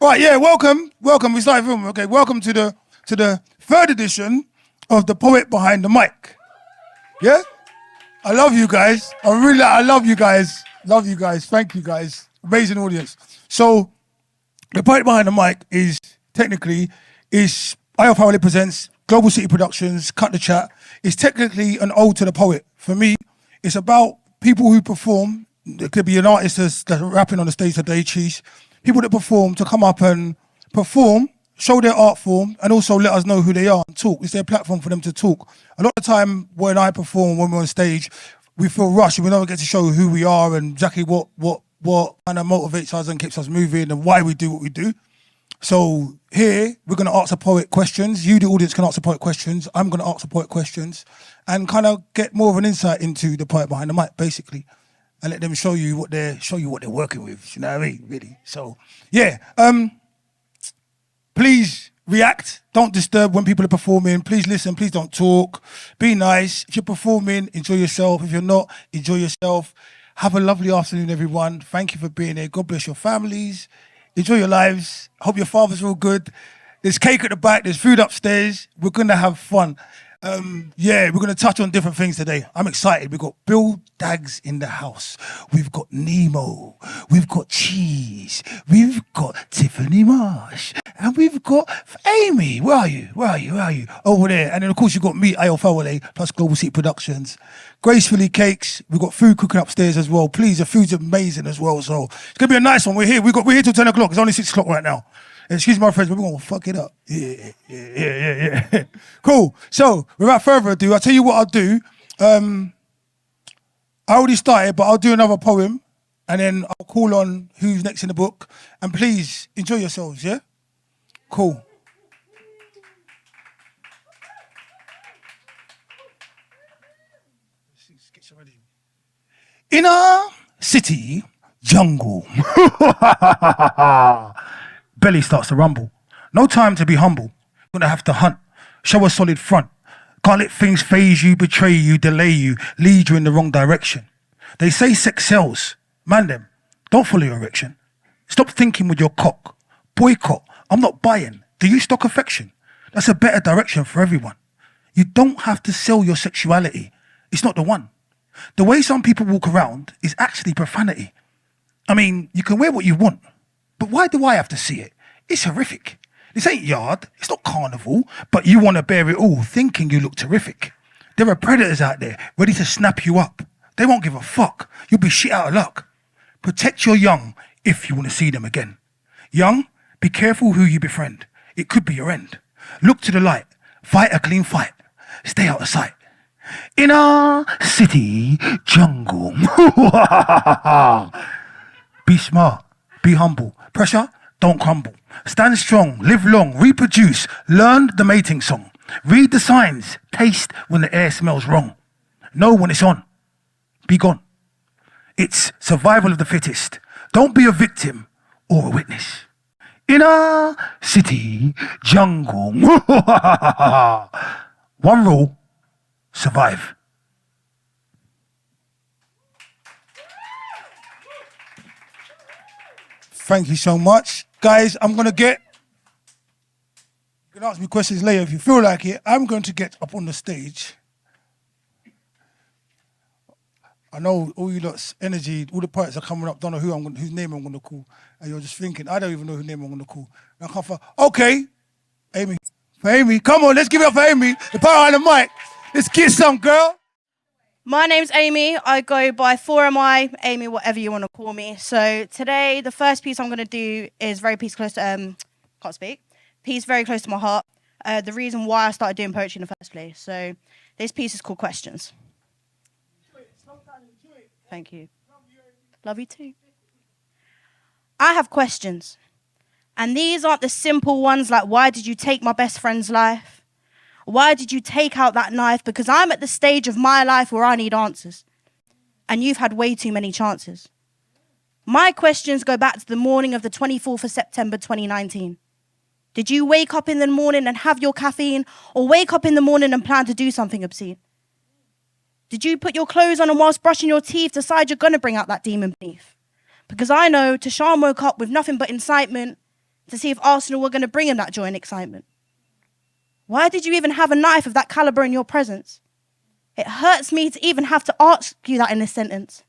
Right, yeah, welcome. We started filming. Okay, welcome to the third edition of the Poet Behind the Mic. Yeah, I love you guys. I love you guys. Love you guys. Thank you guys. Amazing audience. So, the Poet Behind the Mic is technically Ayo Fawole presents Global City Productions. Cut the Chat. It's technically an ode to the poet. For me, it's about people who perform. It could be an artist that's rapping on the stage today, Cheese. People that perform to come up and perform, show their art form, and also let us know who they are and talk. It's their platform for them to talk. A lot of the time when I perform, when we're on stage, we feel rushed and we don't get to show who we are and exactly what kind of motivates us and keeps us moving and why we do what we do. So here, we're going to ask the poet questions. You, the audience, can ask the poet questions. I'm going to ask the poet questions and kind of get more of an insight into the poet behind the mic, basically. And let them show you what they're working with. You know what I mean? Really. So yeah. Please react. Don't disturb when people are performing. Please listen. Please don't talk. Be nice. If you're performing, enjoy yourself. If you're not, enjoy yourself. Have a lovely afternoon, everyone. Thank you for being here. God bless your families. Enjoy your lives. Hope your fathers are all good. There's cake at the back. There's food upstairs. We're gonna have fun. We're going to touch on different things today. I'm excited. We've got Bill Daggs in the house. We've got Nemo. We've got Cheese. We've got Tiffany Marsh. And we've got Amy. Where are you? Over there. And then, of course, you've got me, Ayo Fawole, plus Global City Productions. Gracefully Cakes. We've got food cooking upstairs as well. Please, the food's amazing as well. So it's going to be a nice one. We're here till 10 o'clock. It's only 6 o'clock right now. Excuse my friends, but we're going to fuck it up. Yeah. Cool. So, without further ado, I'll tell you what I'll do. I already started, but I'll do another poem, and then I'll call on who's next in the book. And please, enjoy yourselves, yeah? Cool. In a city jungle. Belly starts to rumble. No time to be humble. Gonna have to hunt. Show a solid front. Can't let things phase you, betray you, delay you, lead you in the wrong direction. They say sex sells. Man them, don't follow your erection. Stop thinking with your cock. Boycott. I'm not buying. Do you stock affection? That's a better direction for everyone. You don't have to sell your sexuality. It's not the one. The way some people walk around is actually profanity. I mean, you can wear what you want. But why do I have to see it? It's horrific. This ain't yard, it's not carnival, but you want to bear it all, thinking you look terrific. There are predators out there, ready to snap you up. They won't give a fuck. You'll be shit out of luck. Protect your young if you want to see them again. Young, be careful who you befriend. It could be your end. Look to the light. Fight a clean fight. Stay out of sight. In a city jungle. Be smart. Be humble. Pressure, don't crumble. Stand strong, live long, reproduce, learn the mating song. Read the signs, taste when the air smells wrong. Know when it's on. Be gone. It's survival of the fittest. Don't be a victim or a witness. In a city jungle. One rule, survive. Thank you so much. Guys, you can ask me questions later if you feel like it. I'm going to get up on the stage. I know all you lot's energy, all the poets are coming up, don't know whose name I'm going to call. And you're just thinking, I don't even know whose name I'm going to call. And I can't find, okay, Amy. For Amy, come on, let's give it up for Amy. The power on the mic. Let's get some, girl. My name's Amy. I go by 4MI, Amy, whatever you want to call me. So today, the first piece I'm going to do is very piece close to, piece very close to my heart. The reason why I started doing poetry in the first place. So this piece is called Questions. Thank you. Love you too. I have questions. And these aren't the simple ones like, why did you take my best friend's life? Why did you take out that knife? Because I'm at the stage of my life where I need answers. And you've had way too many chances. My questions go back to the morning of the 24th of September 2019. Did you wake up in the morning and have your caffeine, or wake up in the morning and plan to do something obscene? Did you put your clothes on and whilst brushing your teeth decide you're going to bring out that demon beneath? Because I know Tashawn woke up with nothing but incitement, to see if Arsenal were going to bring him that joy and excitement? Why did you even have a knife of that caliber in your presence? It hurts me to even have to ask you that in this sentence.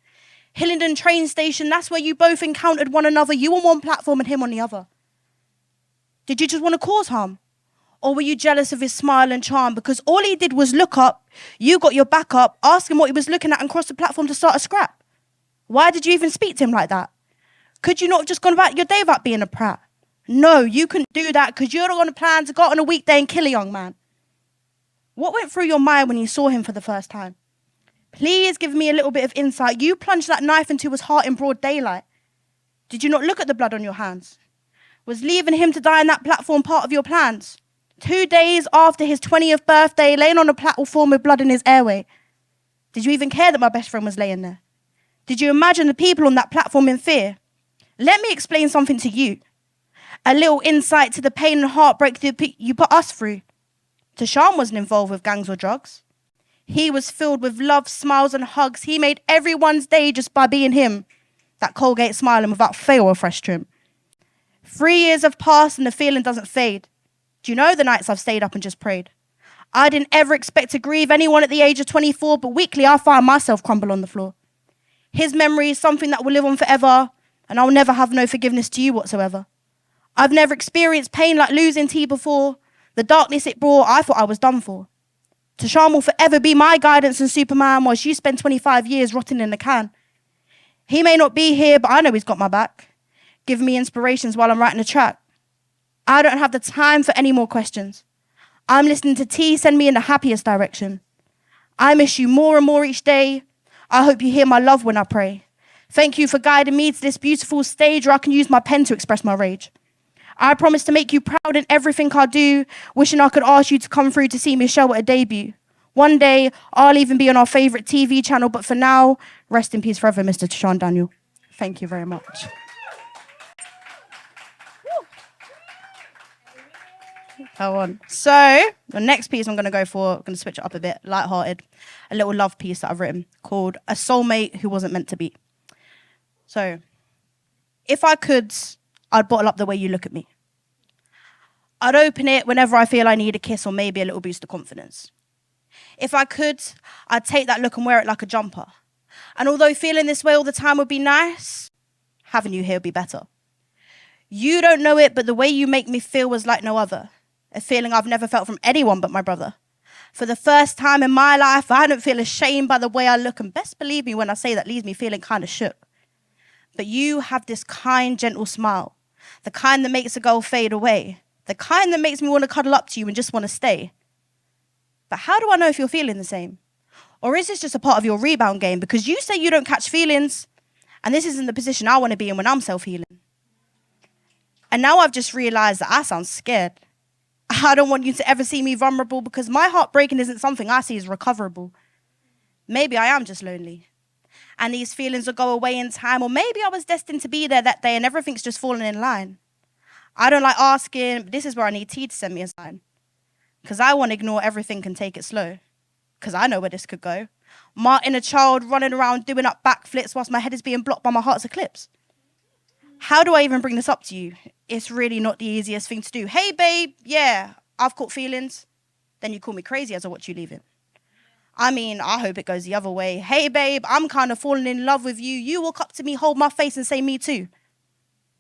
Hillingdon train station, that's where you both encountered one another, you on one platform and him on the other. Did you just want to cause harm? Or were you jealous of his smile and charm? Because all he did was look up, you got your back up, ask him what he was looking at and cross the platform to start a scrap. Why did you even speak to him like that? Could you not have just gone about your day without being a prat? No, you couldn't do that because you're on a plan to go out on a weekday and kill a young man. What went through your mind when you saw him for the first time? Please give me a little bit of insight. You plunged that knife into his heart in broad daylight. Did you not look at the blood on your hands? Was leaving him to die on that platform part of your plans? 2 days after his 20th birthday, laying on a platform with blood in his airway. Did you even care that my best friend was laying there? Did you imagine the people on that platform in fear? Let me explain something to you. A little insight to the pain and heartbreak that you put us through. Tashawn wasn't involved with gangs or drugs. He was filled with love, smiles and hugs. He made everyone's day just by being him. That Colgate smiling without fail or fresh trim. 3 years have passed and the feeling doesn't fade. Do you know the nights I've stayed up and just prayed? I didn't ever expect to grieve anyone at the age of 24, but weekly I find myself crumble on the floor. His memory is something that will live on forever, and I'll never have no forgiveness to you whatsoever. I've never experienced pain like losing T before. The darkness it brought, I thought I was done for. Tashawn will forever be my guidance and Superman whilst you spend 25 years rotting in a can. He may not be here, but I know he's got my back, giving me inspirations while I'm writing a track. I don't have the time for any more questions. I'm listening to T send me in the happiest direction. I miss you more and more each day. I hope you hear my love when I pray. Thank you for guiding me to this beautiful stage where I can use my pen to express my rage. I promise to make you proud in everything I do, wishing I could ask you to come through to see me show at a debut. One day, I'll even be on our favourite TV channel, but for now, rest in peace forever, Mr. Tashawn Daniel. Thank you very much. Go on. So, the next piece I'm going to go for, I'm going to switch it up a bit, lighthearted, a little love piece that I've written called A Soulmate Who Wasn't Meant to Be. So, if I could, I'd bottle up the way you look at me. I'd open it whenever I feel I need a kiss or maybe a little boost of confidence. If I could, I'd take that look and wear it like a jumper. And although feeling this way all the time would be nice, having you here would be better. You don't know it, but the way you make me feel was like no other. A feeling I've never felt from anyone but my brother. For the first time in my life, I don't feel ashamed by the way I look, and best believe me when I say that leaves me feeling kind of shook. But you have this kind, gentle smile, the kind that makes a girl fade away, the kind that makes me want to cuddle up to you and just want to stay. But how do I know if you're feeling the same? Or is this just a part of your rebound game? Because you say you don't catch feelings, and this isn't the position I want to be in when I'm self-healing. And now I've just realized that I sound scared. I don't want you to ever see me vulnerable because my heartbreaking isn't something I see as recoverable. Maybe I am just lonely. And these feelings will go away in time, or maybe I was destined to be there that day and everything's just fallen in line. I don't like asking, but this is where I need T to send me a sign. Because I want to ignore everything and take it slow. Because I know where this could go. Martin, a child running around doing up backflips whilst my head is being blocked by my heart's eclipse. How do I even bring this up to you? It's really not the easiest thing to do. Hey, babe, yeah, I've caught feelings. Then you call me crazy as I watch you leaving. I mean, I hope it goes the other way. Hey, babe, I'm kind of falling in love with you. You walk up to me, hold my face and say me too.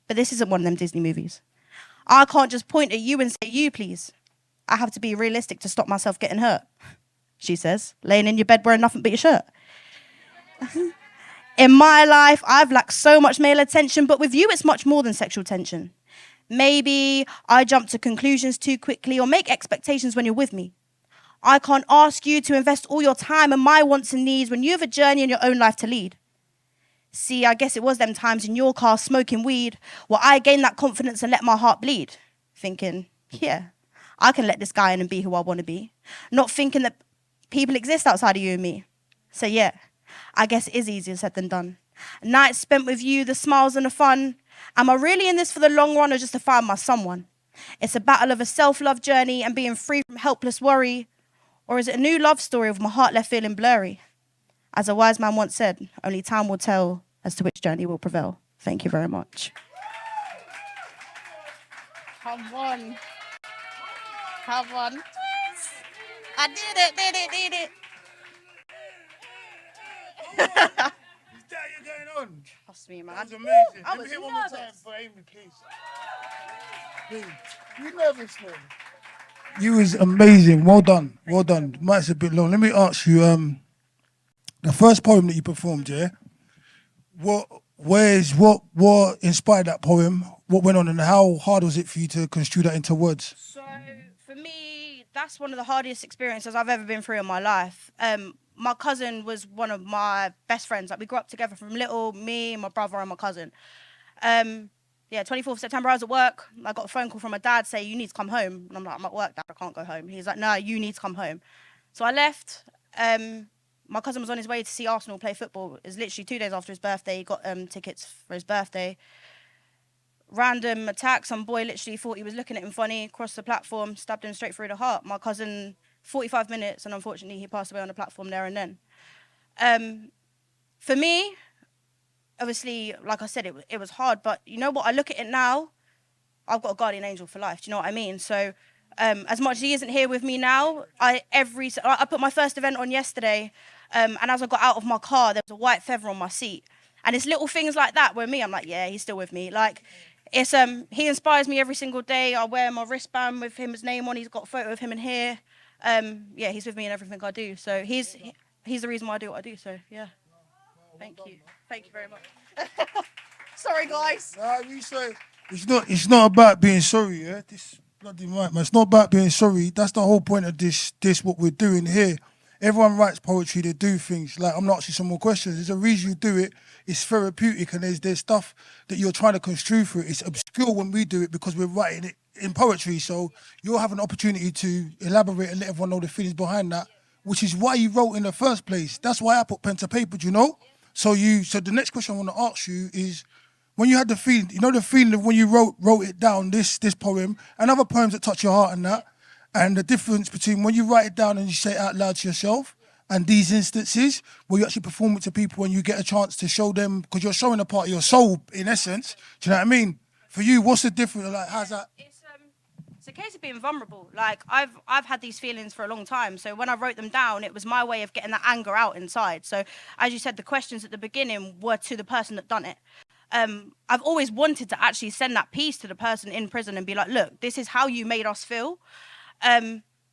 But this isn't one of them Disney movies. I can't just point at you and say you, please. I have to be realistic to stop myself getting hurt, she says, laying in your bed wearing nothing but your shirt. In my life, I've lacked so much male attention, but with you, it's much more than sexual tension. Maybe I jump to conclusions too quickly or make expectations when you're with me. I can't ask you to invest all your time in my wants and needs when you have a journey in your own life to lead. See, I guess it was them times in your car smoking weed where I gained that confidence and let my heart bleed. Thinking, yeah, I can let this guy in and be who I want to be. Not thinking that people exist outside of you and me. So yeah, I guess it is easier said than done. Nights spent with you, the smiles and the fun. Am I really in this for the long run or just to find my someone? It's a battle of a self-love journey and being free from helpless worry. Or is it a new love story with my heart left feeling blurry? As a wise man once said, only time will tell as to which journey will prevail. Thank you very much. Come on. Come on. I did it. Is that you're going on? Trust me, man. That was amazing. I Let me was hear one more time nervous. for Amy, please. Please. You nervous, man? You was amazing. Well done. Well done. Might's a bit long. Let me ask you, the first poem that you performed, yeah? What inspired that poem? What went on and how hard was it for you to construe that into words? So for me, that's one of the hardest experiences I've ever been through in my life. My cousin was one of my best friends. Like we grew up together from little, me, my brother, and my cousin. 24th September, I was at work. I got a phone call from my dad saying, you need to come home. And I'm like, I'm at work, Dad, I can't go home. He's like, no, you need to come home. So I left. My cousin was on his way to see Arsenal play football. It was literally 2 days after his birthday. He got tickets for his birthday. Random attack. Some boy literally thought he was looking at him funny, crossed the platform, stabbed him straight through the heart. My cousin, 45 minutes, and unfortunately he passed away on the platform there and then. For me, obviously, like I said, it was hard, but you know what? I look at it now, I've got a guardian angel for life. Do you know what I mean? So as much as he isn't here with me now, I put my first event on yesterday, and as I got out of my car, there was a white feather on my seat. And it's little things like that where me, I'm like, yeah, he's still with me. Like, it's he inspires me every single day. I wear my wristband with his name on. He's got a photo of him in here. He's with me in everything I do. So he's the reason why I do what I do. So yeah, thank you very much. Sorry, guys. Nah, you say it's not about being sorry, yeah. This bloody right, man. It's not about being sorry. That's the whole point of this what we're doing here. Everyone writes poetry, they do things. Like, I'm not asking some more questions. There's a reason you do it. It's therapeutic, and there's stuff that you're trying to construe through it. It's obscure when we do it because we're writing it in poetry. So you'll have an opportunity to elaborate and let everyone know the feelings behind that, which is why you wrote in the first place. That's why I put pen to paper, do you know? So the next question I want to ask you is, when you had the feeling, you know the feeling of when you wrote it down, this poem, and other poems that touch your heart and that, and the difference between when you write it down and you say it out loud to yourself, and these instances where you actually perform it to people and you get a chance to show them, because you're showing a part of your soul, in essence. Do you know what I mean? For you, what's the difference? Like, how's that? It's a case of being vulnerable. Like, I've had these feelings for a long time. So when I wrote them down, it was my way of getting that anger out inside. So as you said, the questions at the beginning were to the person that done it. I've always wanted to actually send that piece to the person in prison and be like, look, this is how you made us feel.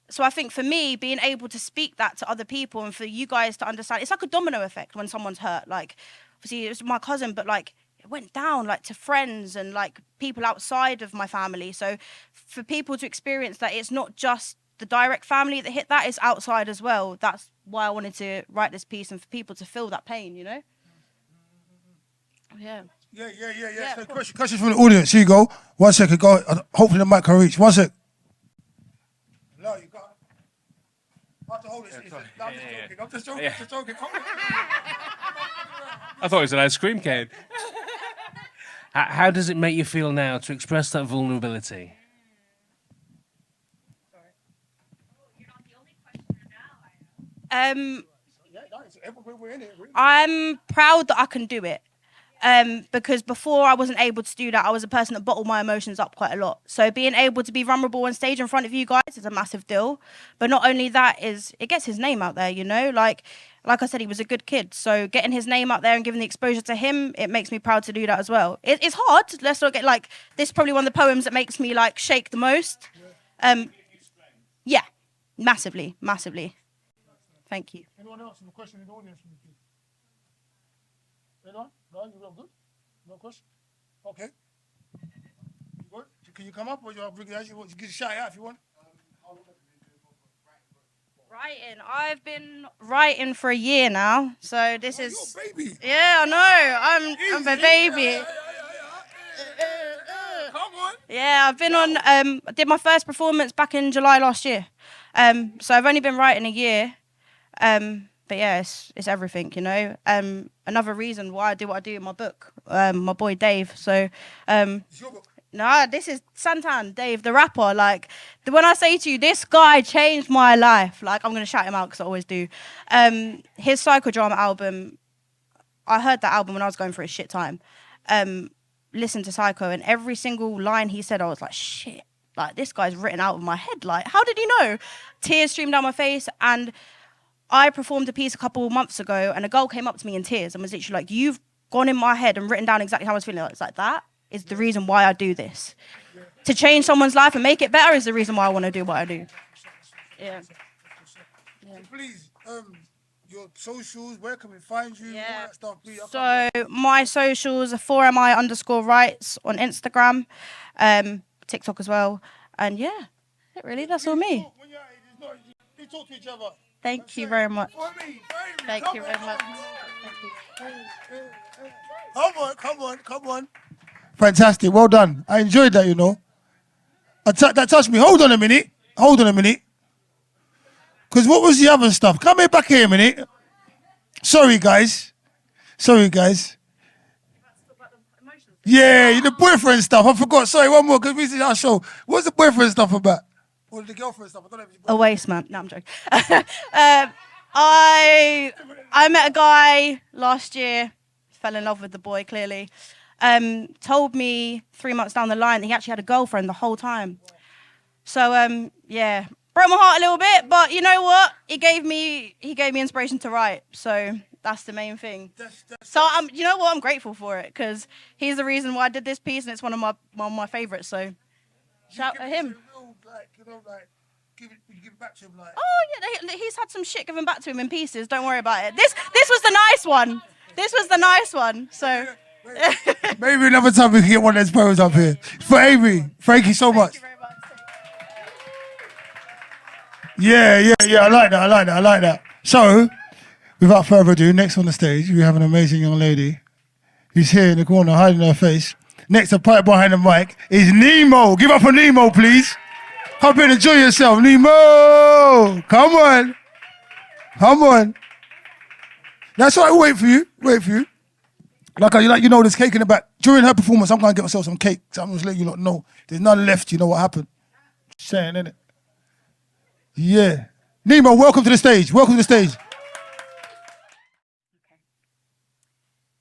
So I think for me, being able to speak that to other people and for you guys to understand, it's like a domino effect when someone's hurt. Like, obviously, it was my cousin, but like, it went down like to friends and like people outside of my family. So for people to experience that, it's not just the direct family that hit that, it's outside as well. That's why I wanted to write this piece and for people to feel that pain, you know? Yeah. Yeah. So questions from the audience. Here you go. 1 second. Go. Hopefully the mic can reach. 1 sec. No, you got. I have to hold it. I'm just joking. I thought it was an ice cream cone. How does it make you feel now to express that vulnerability? I'm proud that I can do it. Because before I wasn't able to do that, I was a person that bottled my emotions up quite a lot. So being able to be vulnerable on stage in front of you guys is a massive deal. But not only that, it gets his name out there, you know? Like I said, he was a good kid. So getting his name out there and giving the exposure to him, it makes me proud to do that as well. It's hard. Let's not get like, this is probably one of the poems that makes me like shake the most. Yeah, massively. Thank you. Anyone else have a question in the audience? Anyone? No, you all good? No question? Okay. You good? Can you come up or you get a shout out if you want? Writing. I've been writing for a year now, so this is. You're a baby. Yeah, I know. I'm a baby. Come on. Yeah, I've been on. I did my first performance back in July last year. So I've only been writing a year. But yeah, it's everything, you know. Another reason why I do what I do in my book, my boy Dave. So, It's your book. no, this is Santan, Dave, the rapper. Like, when I say to you, this guy changed my life. Like, I'm gonna shout him out because I always do. His psychodrama album. I heard that album when I was going through a shit time. listened to Psycho, and every single line he said, I was like, shit, like this guy's written out of my head. Like, how did he know? Tears streamed down my face. And I performed a piece a couple of months ago, and a girl came up to me in tears and was literally like, you've gone in my head and written down exactly how I was feeling. It's like, that is the reason why I do this. To change someone's life and make it better is the reason why I want to do what I do. Yeah. Please, your socials, where can we find you? All that stuff, please. So my socials are 4mi_rights on Instagram, TikTok as well. And yeah, really, that's all me. When you're at it, it's not, they talk to each other. Thank you very much. For me. Thank you very much. Come on. Fantastic, well done. I enjoyed that, you know. That touched me. Hold on a minute. Because what was the other stuff? Come here, back here a minute. Sorry, guys. Yeah, the boyfriend stuff. I forgot. Sorry, one more, because we did our show. What's the boyfriend stuff about? Or the girlfriend stuff? I don't know if it's A waste man. No, I'm joking. I met a guy last year, fell in love with the boy, clearly. Told me 3 months down the line that he actually had a girlfriend the whole time. So, yeah, broke my heart a little bit, but you know what? He gave me inspiration to write, so that's the main thing. So, you know what? I'm grateful for it, because he's the reason why I did this piece, and it's one of my favourites, so shout at him. Give it back to him, like. Oh, yeah, he's had some shit given back to him in pieces, don't worry about it. This was the nice one, so... Maybe another time we can get one of those poems up here. For Amy, thank you so much. Thank you very much. Yeah, I like that. So, without further ado, next on the stage, we have an amazing young lady who's here in the corner, hiding her face. Next up, right behind the mic, is Nemo. Give up for Nemo, please. Come here and enjoy yourself, Nemo. Come on. That's why I wait for you. Like there's cake in the back. During her performance, I'm going to get myself some cake. So I'm just letting you lot know. There's none left. You know what happened. Just saying, innit? Yeah. Nemo, welcome to the stage. Okay.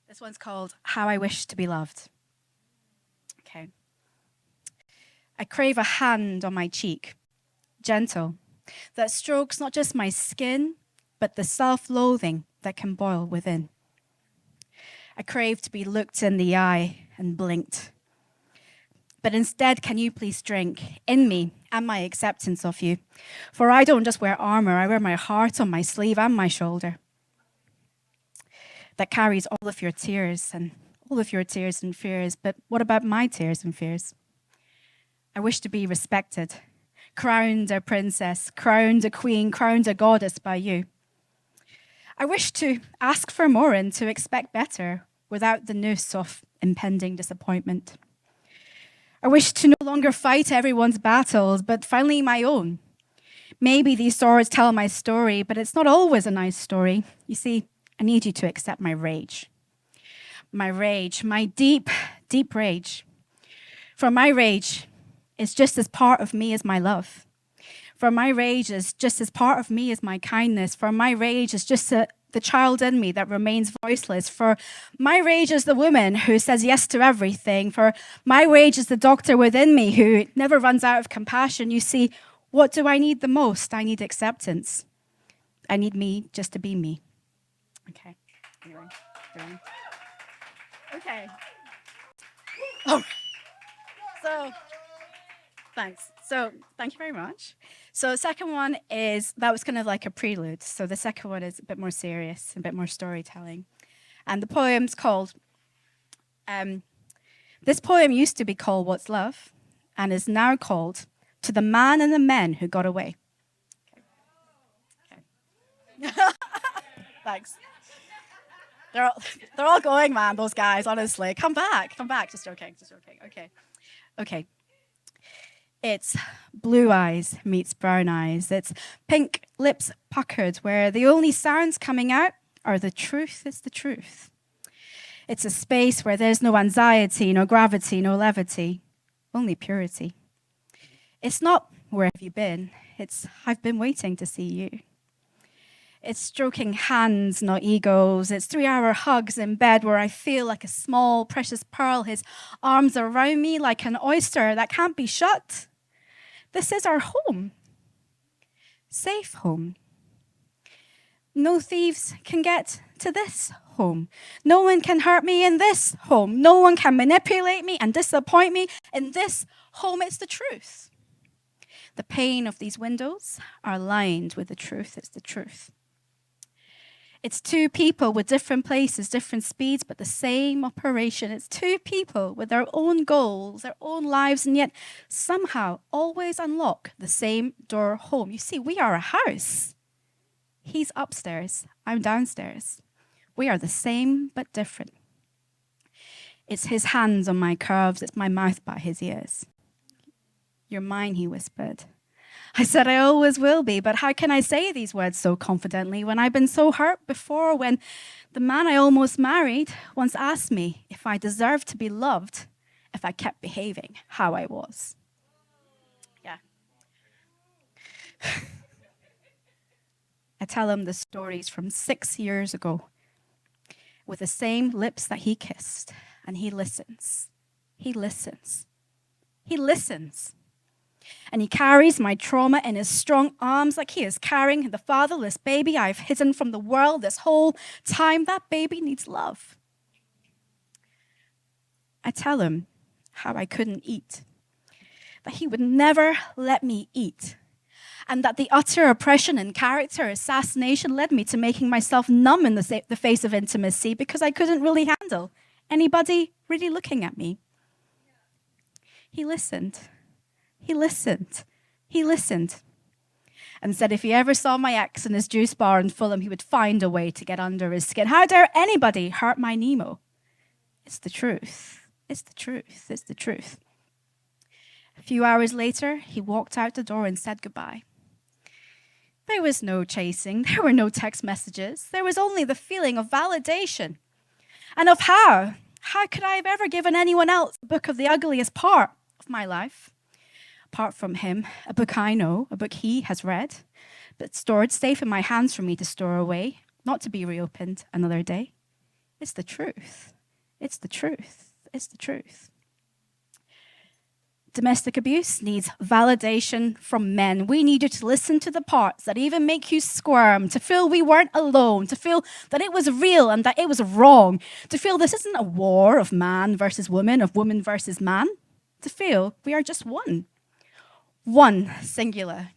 This one's called How I Wish to Be Loved. Okay. I crave a hand on my cheek, gentle, that strokes not just my skin, but the self-loathing that can boil within. I crave to be looked in the eye and blinked. But instead, can you please drink in me and my acceptance of you? For I don't just wear armor, I wear my heart on my sleeve and my shoulder. That carries all of your tears and fears. But what about my tears and fears? I wish to be respected, crowned a princess, crowned a queen, crowned a goddess by you. I wish to ask for more and to expect better without the noose of impending disappointment. I wish to no longer fight everyone's battles, but finally my own. Maybe these swords tell my story, but it's not always a nice story. You see, I need you to accept my rage. My rage, my deep, deep rage. For my rage is just as part of me as my love. For my rage is just as part of me as my kindness. For my rage is just the child in me that remains voiceless. For my rage is the woman who says yes to everything. For my rage is the doctor within me who never runs out of compassion. You see, what do I need the most? I need acceptance. I need me just to be me. Okay. Anyway. Okay. Oh. So, thanks. So, thank you very much. So the second one that was kind of like a prelude. So the second one is a bit more serious, a bit more storytelling. And the poem's called, this poem used to be called What's Love? And is now called To the Man and the Men Who Got Away. Okay. Thanks. They're all going, man, those guys, honestly. Come back. Just joking. Okay. It's blue eyes meets brown eyes. It's pink lips puckered, where the only sounds coming out are the truth is the truth. It's a space where there's no anxiety, no gravity, no levity, only purity. It's not where have you been, it's I've been waiting to see you. It's stroking hands, not egos. It's 3-hour hugs in bed where I feel like a small, precious pearl. His arms around me like an oyster that can't be shut. This is our home. Safe home. No thieves can get to this home. No one can hurt me in this home. No one can manipulate me and disappoint me in this home. It's the truth. The pane of these windows are lined with the truth. It's the truth. It's two people with different places, different speeds, but the same operation. It's two people with their own goals, their own lives, and yet somehow always unlock the same door home. You see, we are a house. He's upstairs, I'm downstairs. We are the same but different. It's his hands on my curves, it's my mouth by his ears. You're mine, he whispered. I said I always will be, but how can I say these words so confidently when I've been so hurt before, when the man I almost married once asked me if I deserved to be loved if I kept behaving how I was. Yeah. I tell him the stories from 6 years ago with the same lips that he kissed, and he listens. He listens. He listens. And he carries my trauma in his strong arms like he is carrying the fatherless baby I've hidden from the world this whole time. That baby needs love. I tell him how I couldn't eat, that he would never let me eat, and that the utter oppression and character assassination led me to making myself numb in the face of intimacy because I couldn't really handle anybody really looking at me. He listened. He listened. He listened. And said if he ever saw my ex in his juice bar in Fulham, he would find a way to get under his skin. How dare anybody hurt my Nemo? It's the truth. It's the truth. It's the truth. A few hours later, he walked out the door and said goodbye. There was no chasing. There were no text messages. There was only the feeling of validation. And of how. How could I have ever given anyone else a book of the ugliest part of my life? Apart from him, a book I know, a book he has read, but stored safe in my hands for me to store away, not to be reopened another day. It's the truth. It's the truth. It's the truth. Domestic abuse needs validation from men. We need you to listen to the parts that even make you squirm, to feel we weren't alone, to feel that it was real and that it was wrong, to feel this isn't a war of man versus woman, of woman versus man, to feel we are just one. One singular,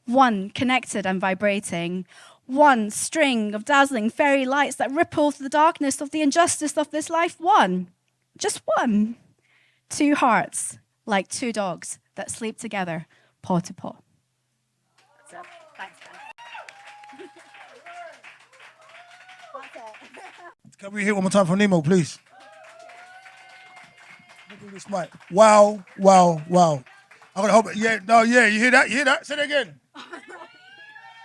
one connected and vibrating, one string of dazzling fairy lights that ripple through the darkness of the injustice of this life. One, just one. Two hearts, like two dogs that sleep together, paw to paw. That's it. Thanks, guys. Can we hear one more time from Nemo, please? Look at this mic. Wow, wow, wow. I'm gonna hope. Yeah, no, yeah. You hear that? You hear that? Say it again.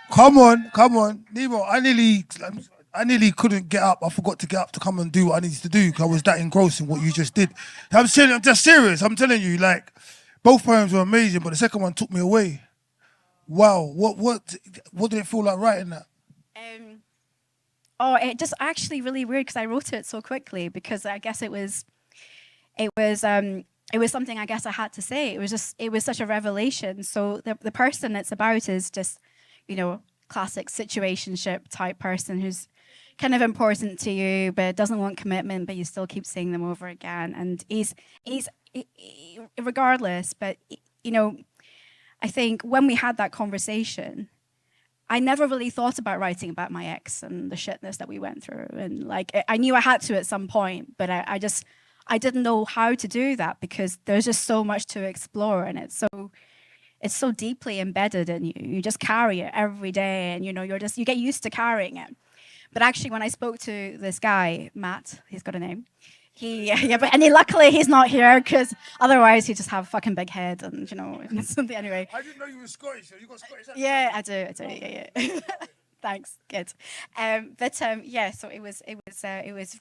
Come on, Nemo. I nearly couldn't get up. I forgot to get up to come and do what I needed to do because I was that engrossed in what you just did. I'm just serious. I'm telling you, like, both poems were amazing, but the second one took me away. Wow. What did it feel like writing that? It just actually really weird because I wrote it so quickly because I guess it was something I guess I had to say. It was such a revelation. So the person it's about is just, classic situationship type person who's kind of important to you, but doesn't want commitment, but you still keep seeing them over again. And he's regardless, but, I think when we had that conversation, I never really thought about writing about my ex and the shitness that we went through. And like, I knew I had to at some point, but I didn't know how to do that because there's just so much to explore, and it's so deeply embedded in you. You just carry it every day, and you get used to carrying it. But actually, when I spoke to this guy, Matt, he's got a name. Luckily he's not here because otherwise he'd just have a fucking big head and something. Anyway. I didn't know you were Scottish. You got Scottish accent? Yeah, I do. Yeah. Thanks. Good. So it was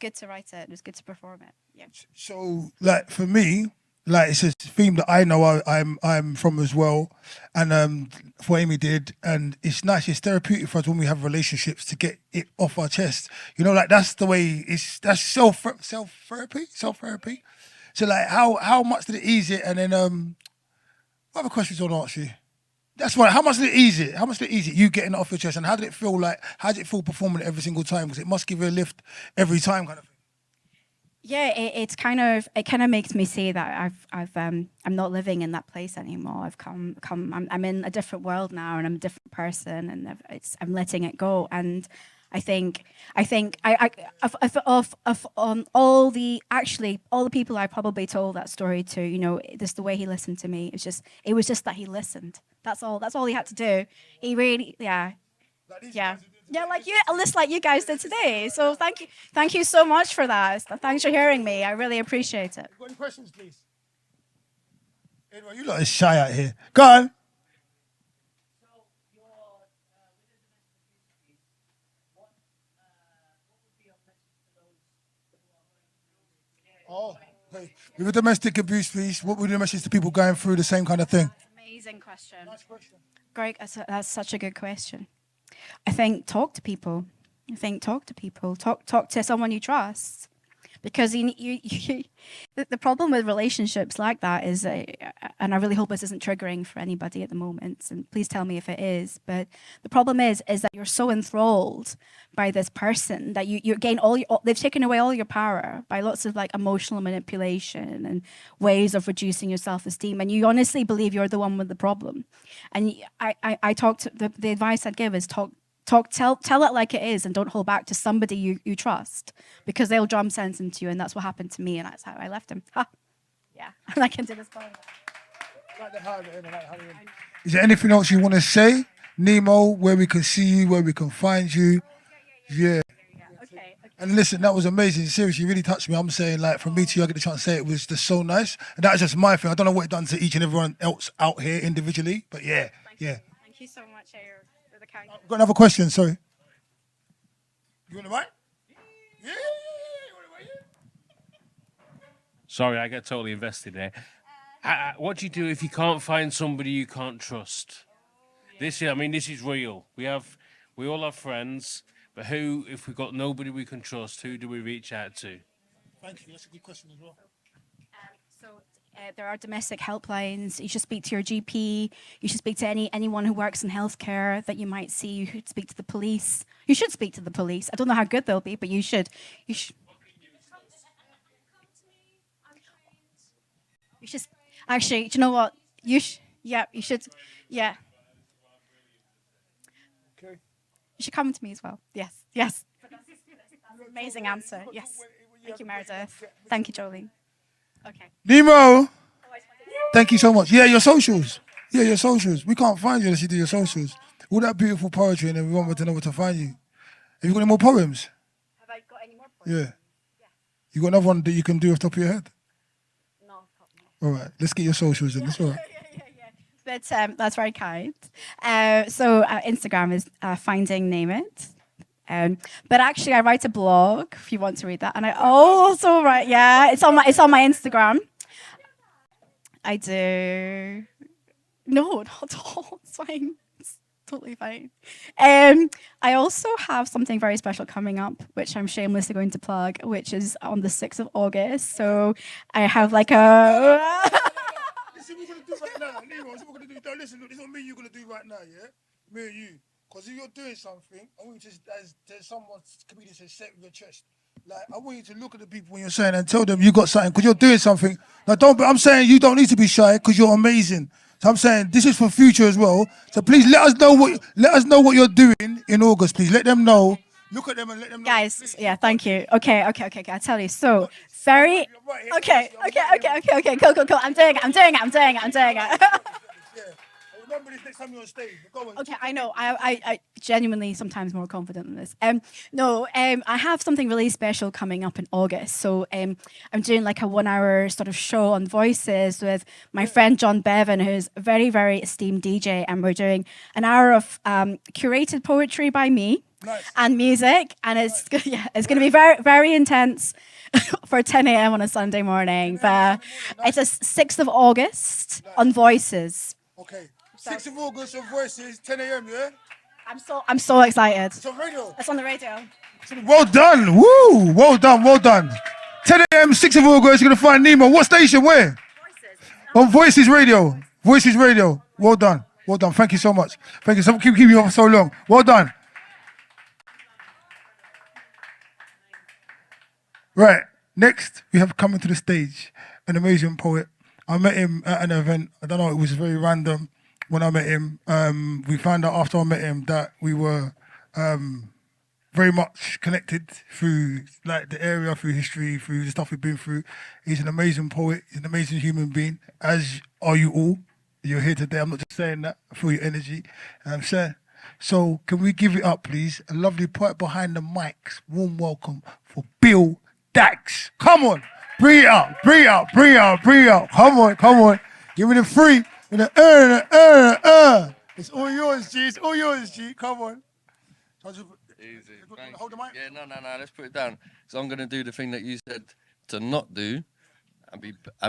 good to write it. It was good to perform it. Yeah. So, like, for me, like it's a theme that I know I'm from as well, and for Amy did, and it's nice. It's therapeutic for us when we have relationships to get it off our chest. You know, like that's the way. That's self therapy. So like, how much did it ease it? And then what other questions I want to ask you? That's right. How much did it ease it? How much did it ease it? You getting it off your chest, and how did it feel? Like, how did it feel performing it every single time? Because it must give you a lift every time, kind of thing. Yeah, it kind of makes me say that I'm not living in that place anymore. I've I'm in a different world now, and I'm a different person, and I'm letting it go. And I think of all the people I probably told that story to, you know, this the way he listened to me. It was just that he listened. That's all he had to do. He really, yeah. Yeah, like you guys did today. So thank you so much for that. Thanks for hearing me. I really appreciate it. Got any questions, please? Anyway, you lot are shy out here. Go on. Oh, okay. With a domestic abuse piece, what would your message to people going through the same kind of thing? Amazing question. Nice question. Greg, that's such a good question. I think talk to people. Talk to someone you trust, because the problem with relationships like that is, and I really hope this isn't triggering for anybody at the moment, and please tell me if it is. But the problem is that you're so enthralled by this person that you gain they've taken away all your power by lots of like emotional manipulation and ways of reducing your self-esteem, and you honestly believe you're the one with the problem. And I talk to the advice I'd give is tell it like it is, and don't hold back to somebody you trust, because they'll drum sense into you, and that's what happened to me, and that's how I left him. Ha. Yeah, and I can do this. Is there anything else you want to say, Nemo? Where we can see you, where we can find you? Yeah. Okay. And listen, that was amazing. Seriously, you really touched me. I'm saying, like, from me to you, I get the chance to say it was just so nice, and that was just my thing. I don't know what it done to each and everyone else out here individually, but yeah. Thank you so much, Ayo. I've got another question, sorry. You want the mic? Yeah. Sorry, I get totally invested there. What do you do if you can't find somebody you can't trust? This is real. We all have friends, but if we've got nobody we can trust, who do we reach out to? Thank you. That's a good question as well. There are domestic helplines. You should speak to your GP. You should speak to anyone who works in healthcare that you might see. You should speak to the police. You should speak to the police. I don't know how good they'll be, but you should. You should actually. Do you know what? You should. Yeah. Okay. You should come to me as well. Yes. Amazing answer. Yes. Thank you, Meredith. Thank you, Jolene. Okay. Nemo, thank you so much. Yeah, your socials. We can't find you unless you do your socials. All that beautiful poetry, and then we want to know where to find you. Have you got any more poems? Have I got any more poems? Yeah. You got another one that you can do off the top of your head? No. All right, let's get your socials in. That's all right. But that's very kind. So Instagram is Finding Name It. But actually, I write a blog if you want to read that, and I also write. Yeah, it's on my Instagram. I do. No, not at all. It's fine. It's totally fine. I also have something very special coming up, which I'm shamelessly going to plug, which is on the 6th of August. So I have like a. Listen, we're gonna do right now. Nemo, what we're gonna do. Don't listen. Look, this is what me and you gonna do right now. Yeah, me and you. Because if you're doing something, I want you to, as someone comedian says, say it with your chest. Like, I want you to look at the people when you're saying and tell them you got something, because you're doing something. Now, I'm saying you don't need to be shy, because you're amazing. So I'm saying this is for future as well. So please let us know what you're doing in August. Please let them know. Look at them and let them know. Guys, please. yeah, thank you. Okay. I tell you. So very. Okay. Cool. I'm doing it. Remember this next time you're on stage. Go on. Okay, I know. I genuinely sometimes more confident than this. I have something really special coming up in August. So I'm doing like a 1 hour sort of show on Voices with my friend John Bevan, who's a very, very esteemed DJ, and we're doing an hour of curated poetry by me. Nice. and music, and it's it's going to be very very intense for 10 a.m. on a Sunday morning. But it's a 6th of August on Voices. Okay. 6th of August on Voices, 10 a.m. Yeah. I'm so excited. It's on radio. It's on the radio. Well done. Woo. Well done. Well done. 10 a.m. 6th of August. You're gonna find Nemo. What station? Where? On Voices Radio. Voices Radio. Well done. Well done. Thank you so much. Thank you. So keep you on for so long. Well done. Right. Next, we have coming to the stage an amazing poet. I met him at an event. I don't know. It was very random when I met him. We found out after I met him that we were very much connected through like the area, through history, through the stuff we've been through. He's an amazing poet. He's an amazing human being, as are you all. You're here today. I'm not just saying that. I feel your energy. So can we give it up, please? A lovely poet behind the mics. Warm welcome for Bill Dax. Come on. Bring it up. Bring it up. Bring it up. Bring it up. Come on. Come on. Give me the free. With the It's all yours, G. It's all yours, G. Come on. Easy. Hold the mic. Yeah, no. Let's put it down. So I'm gonna do the thing that you said to not do, and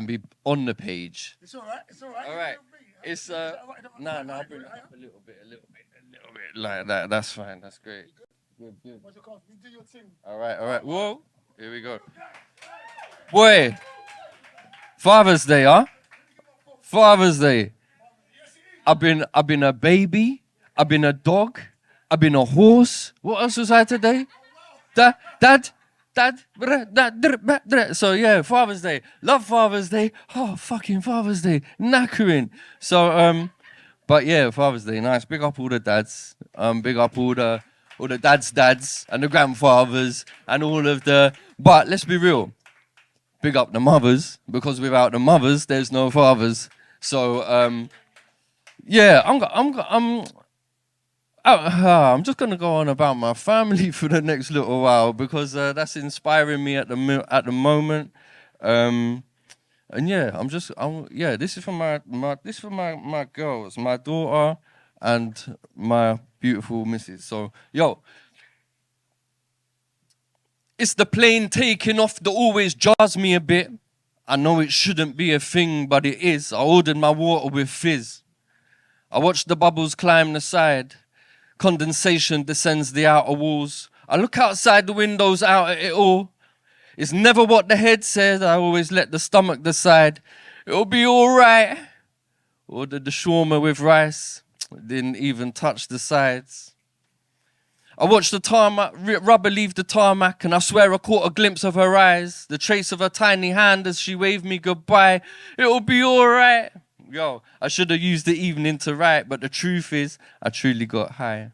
be on the page. It's all right. It's all right. All right. It's no. I'll bring it up a little bit, like that. That's fine. That's great. Good. You do your thing. All right. Whoa. Here we go. Boy. Father's Day, huh? Father's Day. I've been a baby. I've been a dog. I've been a horse. What else was I today? Dad. So yeah, Father's Day. Love Father's Day. Oh, fucking Father's Day. Knackering. So but yeah, Father's Day. Nice. Big up all the dads. Big up all the dads and the grandfathers and all of the. But let's be real. Big up the mothers, because without the mothers, there's no fathers. So yeah, I'm just gonna go on about my family for the next little while, because that's inspiring me at the moment. And yeah, this is for my girls, my daughter and my beautiful missus. So yo, it's the plane taking off that always jars me a bit. I know it shouldn't be a thing, but it is. I ordered my water with fizz. I watch the bubbles climb the side. Condensation descends the outer walls. I look outside the windows out at it all. It's never what the head says. I always let the stomach decide. It'll be all right. Ordered the shawarma with rice. Didn't even touch the sides. I watched the tarmac, rubber leave the tarmac, and I swear I caught a glimpse of her eyes, the trace of her tiny hand as she waved me goodbye. It'll be all right. Yo, I should have used the evening to write, but the truth is, I truly got high.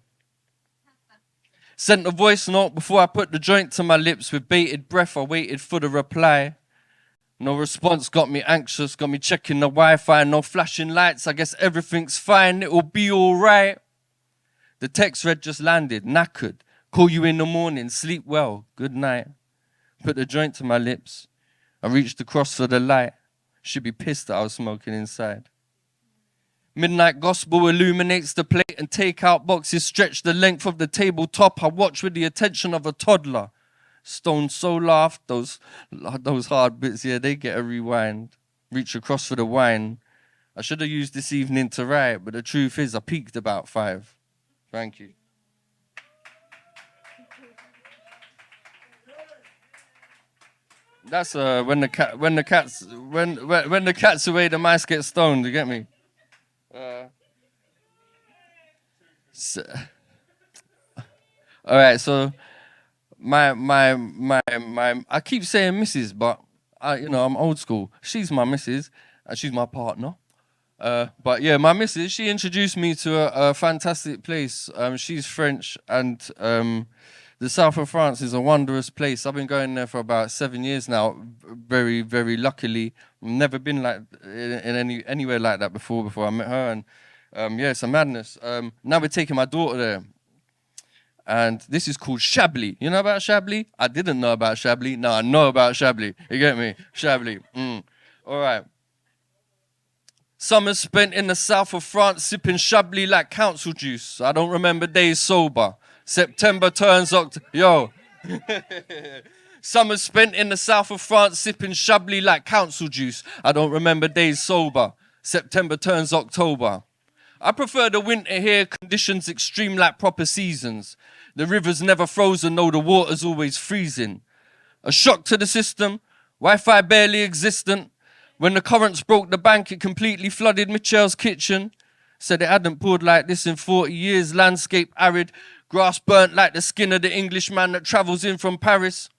Sent a voice note before I put the joint to my lips. With bated breath, I waited for the reply. No response got me anxious, got me checking the Wi-Fi. No flashing lights, I guess everything's fine. It'll be all right. The text read, just landed, knackered. Call you in the morning, sleep well, good night. Put the joint to my lips. I reached across for the light. Should be pissed that I was smoking inside. Midnight gospel illuminates the plate and takeout boxes stretch the length of the tabletop. I watch with the attention of a toddler. Stone so laughed, those hard bits, yeah, they get a rewind. Reach across for the wine. I should have used this evening to write, but the truth is I peaked about 5. Thank you. That's when the cat's away, the mice get stoned. You get me? All right. So my I keep saying missus, but I'm old school. She's my missus and she's my partner. But yeah, my missus, she introduced me to a fantastic place. She's French, and the south of France is a wondrous place. I've been going there for about 7 years now. Very, very luckily, never been like in anywhere like that before I met her. And yeah, it's a madness. Now we're taking my daughter there, and this is called Chablis. You know about Chablis? I didn't know about Chablis. Now I know about Chablis. You get me? Chablis. All right. Summers spent in the south of France sipping Chablis like council juice. I don't remember days sober. September turns October. Yo. Summers spent in the south of France sipping Chablis like council juice. I don't remember days sober. September turns October. I prefer the winter here, conditions extreme like proper seasons. The river's never frozen, though the water's always freezing. A shock to the system, Wi-Fi barely existent. When the currents broke the bank, it completely flooded Michelle's kitchen. Said it hadn't poured like this in 40 years, landscape arid, grass burnt like the skin of the Englishman that travels in from Paris.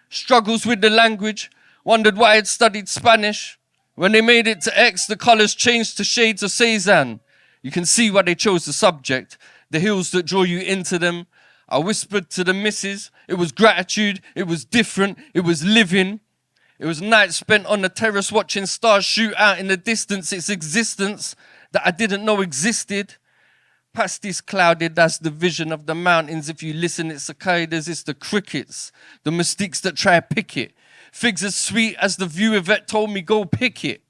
Struggles with the language, wondered why I'd studied Spanish. When they made it to X, the colours changed to shades of Cezanne. You can see why they chose the subject, the hills that draw you into them. I whispered to the missus, it was gratitude, it was different, it was living. It was nights spent on the terrace watching stars shoot out in the distance, its existence that I didn't know existed. Pasties clouded, that's the vision of the mountains. If you listen, it's cicadas, it's the crickets, the mystiques that try to pick it. Figs as sweet as the view Yvette told me, go pick it.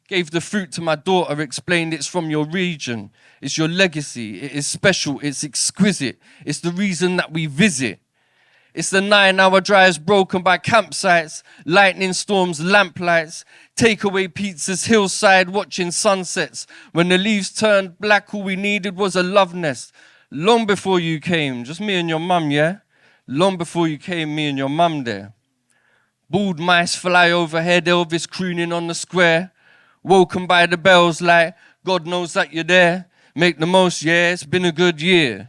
Gave the fruit to my daughter, explained it's from your region. It's your legacy, it is special, it's exquisite. It's the reason that we visit. It's the 9-hour drives broken by campsites, lightning storms, lamplights, takeaway pizzas, hillside, watching sunsets. When the leaves turned black, all we needed was a love nest. Long before you came, just me and your mum, yeah? Long before you came, me and your mum there. Bald mice fly overhead, Elvis crooning on the square. Woken by the bells like, God knows that you're there. Make the most, yeah, it's been a good year.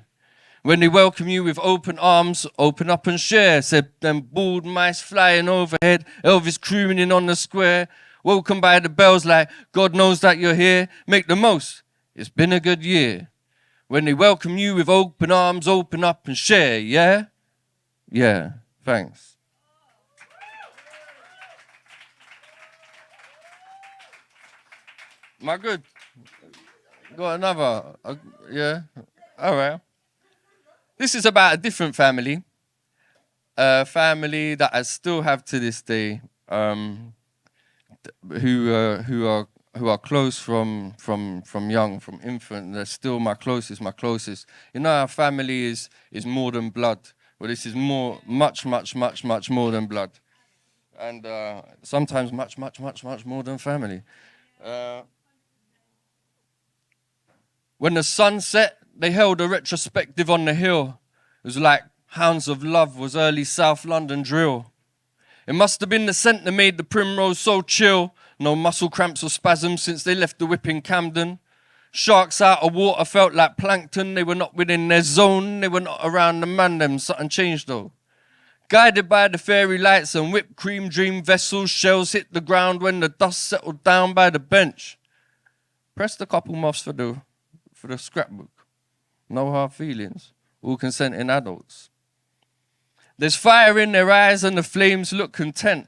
When they welcome you with open arms, open up and share. Said them bald mice flying overhead, Elvis crooning on the square. Woken by the bells like, God knows that you're here. Make the most, it's been a good year. When they welcome you with open arms, open up and share, yeah? Yeah, thanks. Am I good? Got another? Yeah? All right. This is about a different family. A family that I still have to this day, who are close from young, from infant. They're still my closest. You know, our family is more than blood. Well, this is much more than blood. And sometimes much more than family. When the sun set, they held a retrospective on the hill. It was like Hounds of Love was early South London drill. It must have been the scent that made the Primrose so chill. No muscle cramps or spasms since they left the whip in Camden. Sharks out of water felt like plankton. They were not within their zone. They were not around the man them. Something changed though. Guided by the fairy lights and whipped cream dream vessels, shells hit the ground when the dust settled down by the bench. Pressed a couple moths for the scrapbook. No hard feelings. All consenting adults. There's fire in their eyes and the flames look content.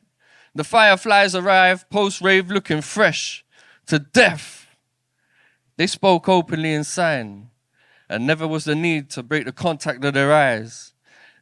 The fireflies arrive post-rave looking fresh to death. They spoke openly in sign, and never was the need to break the contact of their eyes.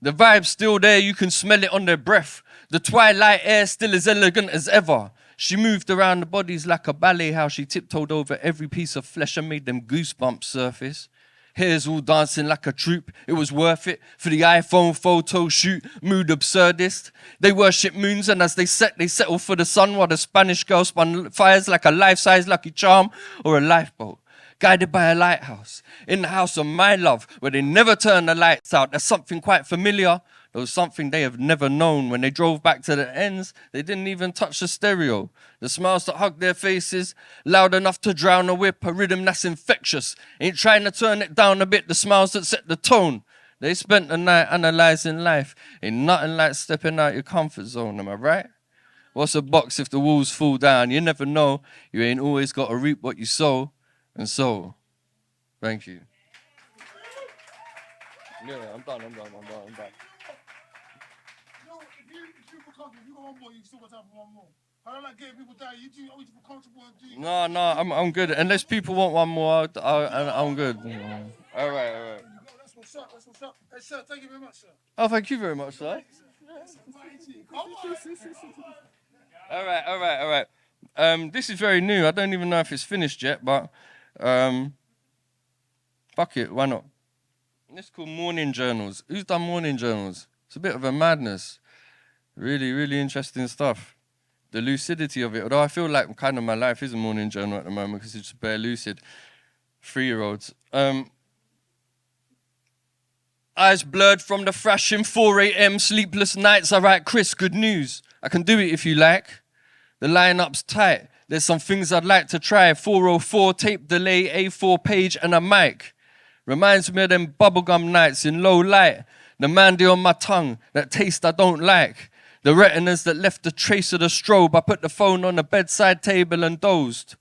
The vibe's still there, you can smell it on their breath. The twilight air still as elegant as ever. She moved around the bodies like a ballet, how she tiptoed over every piece of flesh and made them goosebumps surface. Hairs all dancing like a troupe, it was worth it for the iPhone photo shoot, mood absurdist. They worship moons and as they settle for the sun while the Spanish girl spun fires like a life-size Lucky Charm or a lifeboat. Guided by a lighthouse, in the house of my love, where they never turn the lights out. There's something quite familiar, though something they have never known. When they drove back to the ends, they didn't even touch the stereo. The smiles that hugged their faces, loud enough to drown a whip, a rhythm that's infectious. Ain't trying to turn it down a bit, the smiles that set the tone. They spent the night analyzing life. Ain't nothing like stepping out your comfort zone, am I right? What's a box if the walls fall down? You never know. You ain't always got to reap what you sow. And so, thank you. Yeah, I'm done. No, if you feel comfortable, you got one more, you still got time for one more. I don't like getting people down. You do always feel comfortable and do. No, I'm good. Unless people want one more, I'm good. All right. That's what's up. Hey, sir, thank you very much, sir. Oh, thank you very much, sir. All right. This is very new. I don't even know if it's finished yet, but fuck it, why not? It's called morning journals. Who's done morning journals? It's a bit of a madness. Really, really interesting stuff. The lucidity of it. Although I feel like kind of my life is a morning journal at the moment because it's just bare lucid. 3-year-olds. Eyes blurred from the thrashing, 4 a.m. sleepless nights. I write, Chris, good news. I can do it if you like. The line-up's tight. There's some things I'd like to try. 404, tape delay, A4 page and a mic. Reminds me of them bubblegum nights in low light. The mandy on my tongue, that taste I don't like. The retinas that left a trace of the strobe. I put the phone on the bedside table and dozed.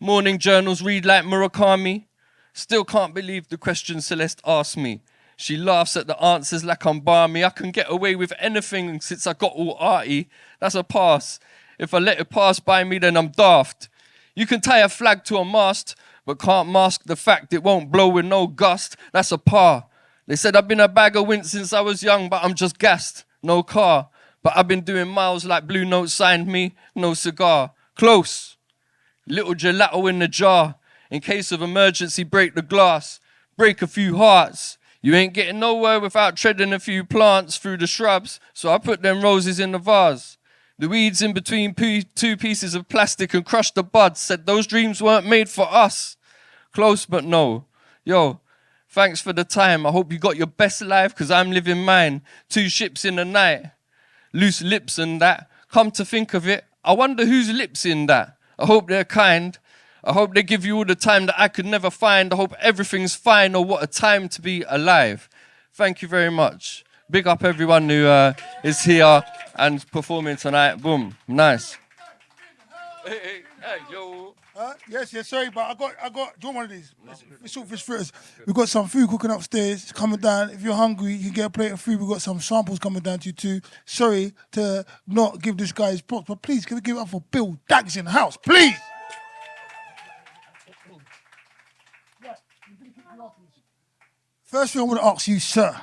Morning journals read like Murakami. Still can't believe the question Celeste asked me. She laughs at the answers like I'm balmy. I can get away with anything since I got all arty. That's a pass. If I let it pass by me, then I'm daft. You can tie a flag to a mast, but can't mask the fact it won't blow with no gust. That's a par. They said I've been a bag of winds since I was young, but I'm just gassed. No car. But I've been doing miles like Blue Note signed me. No cigar. Close. Little gelato in the jar. In case of emergency, break the glass. Break a few hearts. You ain't getting nowhere without treading a few plants through the shrubs. So I put them roses in the vase. The weeds in between two pieces of plastic and crushed the buds. Said those dreams weren't made for us. Close but no. Yo, thanks for the time. I hope you got your best life because I'm living mine. 2 ships in the night. Loose lips and that. Come to think of it, I wonder whose lips in that. I hope they're kind. I hope they give you all the time that I could never find. I hope everything's fine. Or what a time to be alive. Thank you very much. Big up everyone who is here and performing tonight. Boom. Nice. Hey, yo. Yes, sorry, but I got. Do you want one of these? It's all fish fritters. We've got some food cooking upstairs. It's coming down. If you're hungry, you can get a plate of food. We've got some samples coming down to you too. Sorry to not give this guy his props, but please, can we give it up for Bill Dags in the house, please? First thing I want to ask you, sir,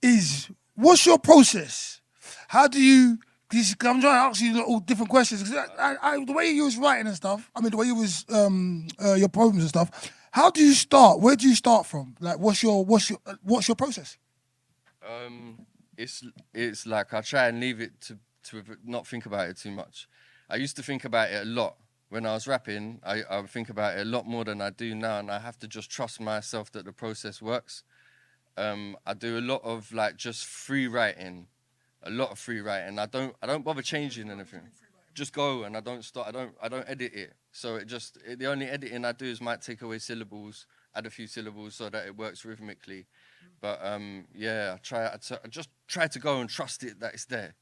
is what's your process? How do you... I'm trying to ask you all different questions. The way you was writing and stuff, I mean, the way you was your poems and stuff. How do you start? Where do you start from? Like, what's your process? It's like I try and leave it to not think about it too much. I used to think about it a lot when I was rapping. I would think about it a lot more than I do now, and I have to just trust myself that the process works. I do a lot of like just free writing. A lot of free writing. I don't bother changing anything. Just go, and I don't start. I don't edit it. So the only editing I do is might take away syllables, add a few syllables so that it works rhythmically. But yeah, I just try to go and trust it that it's there.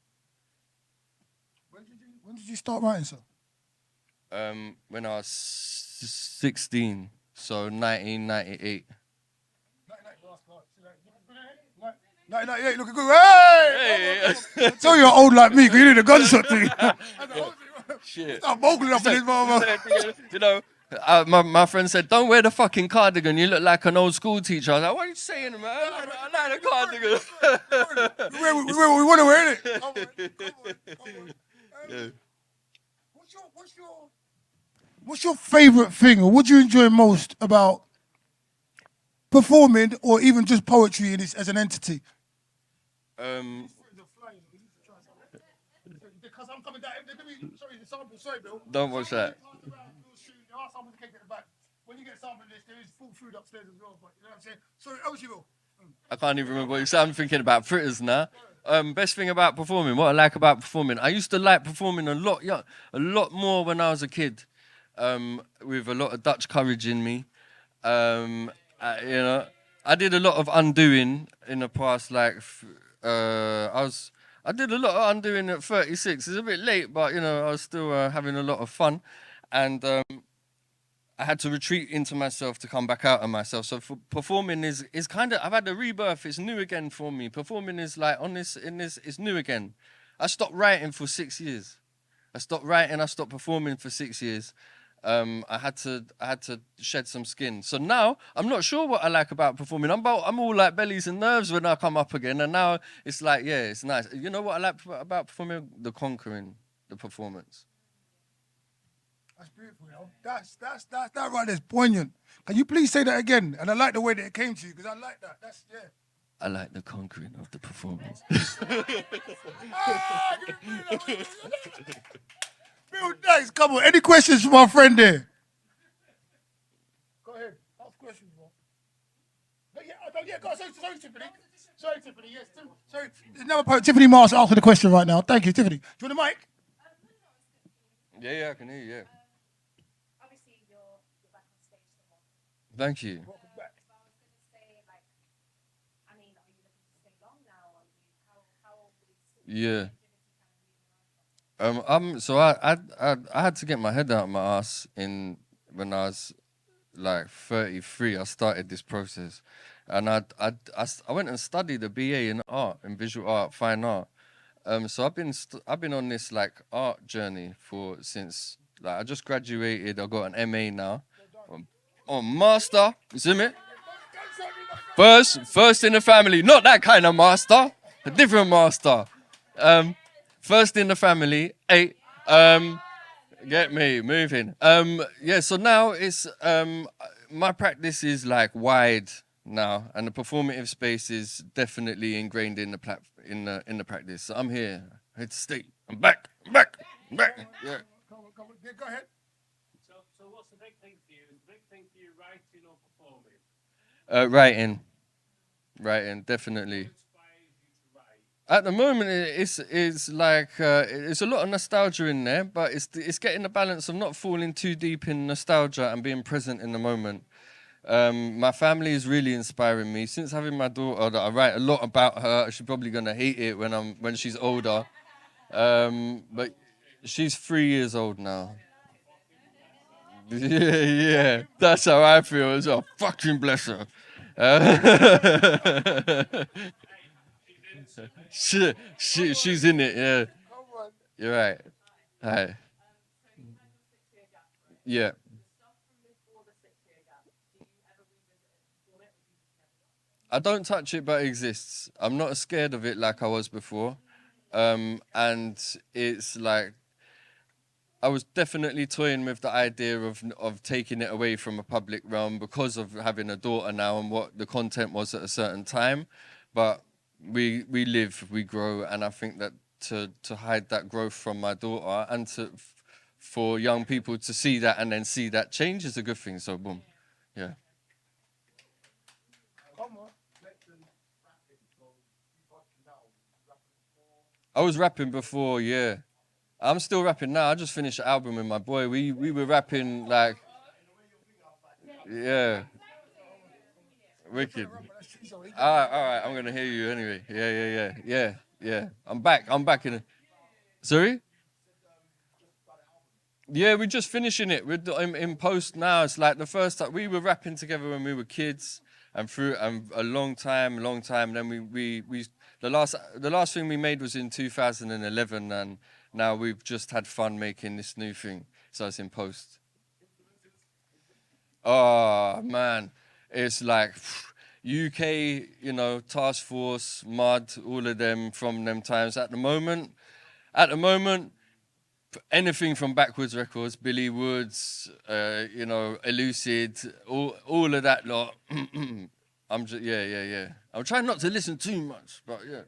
When did you start writing, sir? When I was 16, so 1998. 1998, looking good. Hey! I tell you, you're old like me, because you need a gunshot thing. Shit. Stop mogling up in this motherfucker. You know, my friend said, don't wear the fucking cardigan, you look like an old school teacher. I was like, what are you saying, man? I like the cardigan. We wear what we want to wear, innit? Yeah. What's your favourite thing, or what do you enjoy most about performing, or even just poetry as an entity? Because I'm coming down. Sorry, the sample. Sorry, Bill. Don't watch that. There are samples of cake at the back. When you get a sample of this, there is full food upstairs as well. But you know what I'm saying? Sorry, over to you, Bill. I can't even remember what you said. I'm thinking about fritters now. Best thing about performing, what I like about performing. I used to like performing a lot more when I was a kid, with a lot of Dutch courage in me. You know, I did a lot of undoing in the past. Like, I did a lot of undoing at 36. It's a bit late, but you know, I was still having a lot of fun, and I had to retreat into myself to come back out of myself. So for performing is kind of, I've had a rebirth. It's new again for me. Performing is like it's new again. I stopped writing for 6 years. I stopped writing. I stopped performing for 6 years. I had to shed some skin. So now I'm not sure what I like about performing. I'm all like bellies and nerves when I come up again. And now it's like, yeah, it's nice. You know what I like about performing? The conquering, the performance. That's beautiful, yo. That right there's poignant. Can you please say that again? And I like the way that it came to you because I like that. That's yeah. I like the conquering of the performance. Ah, Bill, nice. Come on. Any questions from our friend there? Go ahead. Ask questions, bro. No, yeah, go. Sorry, Tiffany. Sorry, Tiffany. Yes, sorry. There's another poet, Tiffany Mars, asking the question right now. Thank you, Tiffany. Do you want the mic? Yeah, I can hear you, yeah. Obviously, you're back on stage somewhat. Thank you. Welcome back. So I was going to say, like, I mean, are you looking to stay long now? How Yeah. So I had to get my head out of my ass when I was like 33. I started this process, and I went and studied a BA in art, in visual art, fine art. So I've been on this like art journey since like I just graduated. I got an MA now, master. You see me? First in the family, not that kind of master, a different master. First in the family, 8. Get me moving. Yeah. So now it's my practice is like wide now, and the performative space is definitely ingrained in the practice. So I'm here to stay. I'm back. Yeah. Come on. Yeah, go ahead. So what's the big thing for you? Is the big thing for you writing or performing? Writing, definitely. What inspires you to write? At the moment, it's like it's a lot of nostalgia in there, but it's getting the balance of not falling too deep in nostalgia and being present in the moment. My family is really inspiring me. Since having my daughter, that I write a lot about her. She's probably gonna hate it when she's older, but she's 3 years old now. Yeah, that's how I feel. It's a fucking bless her. She's in it. Yeah, you're right. Hi. Yeah. I don't touch it, but it exists. I'm not as scared of it like I was before. And it's like I was definitely toying with the idea of taking it away from a public realm because of having a daughter now and what the content was at a certain time. But we live, we grow, and I think that to hide that growth from my daughter and for young people to see that and then see that change is a good thing. So boom, yeah. I was rapping before, yeah. I'm still rapping now. I just finished an album with my boy. We were rapping like, yeah, wicked. All right. I'm gonna hear you anyway. Yeah. I'm back in. Sorry. Yeah, we're just finishing it. We're in post now. It's like the first time we were rapping together when we were kids, and through a long time. Then the last thing we made was in 2011, and now we've just had fun making this new thing. So it's in post. Oh man, it's like UK, Task Force, Mud, all of them from them times. At the moment, anything from Backwards Records, Billy Woods, Elucid, all of that lot. I'm just yeah. I'm trying not to listen too much, but yeah.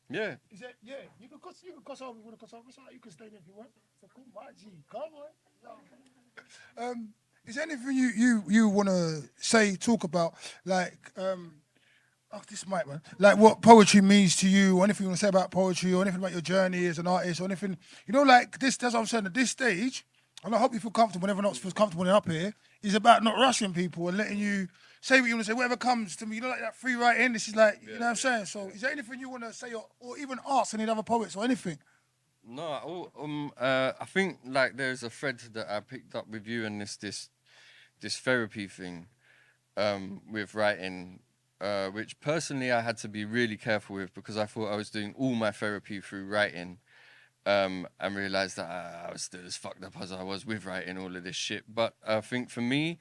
Yeah. Is that You can cuss over. You want to cuss over? It's all right. You can stay there if you want. So cool, my G. Come on. Is there anything you want to talk about, like this mic, man. Like what poetry means to you, or anything you want to say about poetry, or anything about your journey as an artist, or anything, like this. That's what I'm saying. At this stage, and I hope you feel comfortable. Whenever else feels comfortable up here, is about not rushing people and letting you say what you want to say, whatever comes to me. Like that free writing. This is like, you know what I'm saying. So, is there anything you want to say, or even ask any other poets or anything? No, I think like there's a thread that I picked up with you and this therapy thing, with writing. Which personally I had to be really careful with because I thought I was doing all my therapy through writing, and realized that I was still as fucked up as I was with writing all of this shit. But I think for me,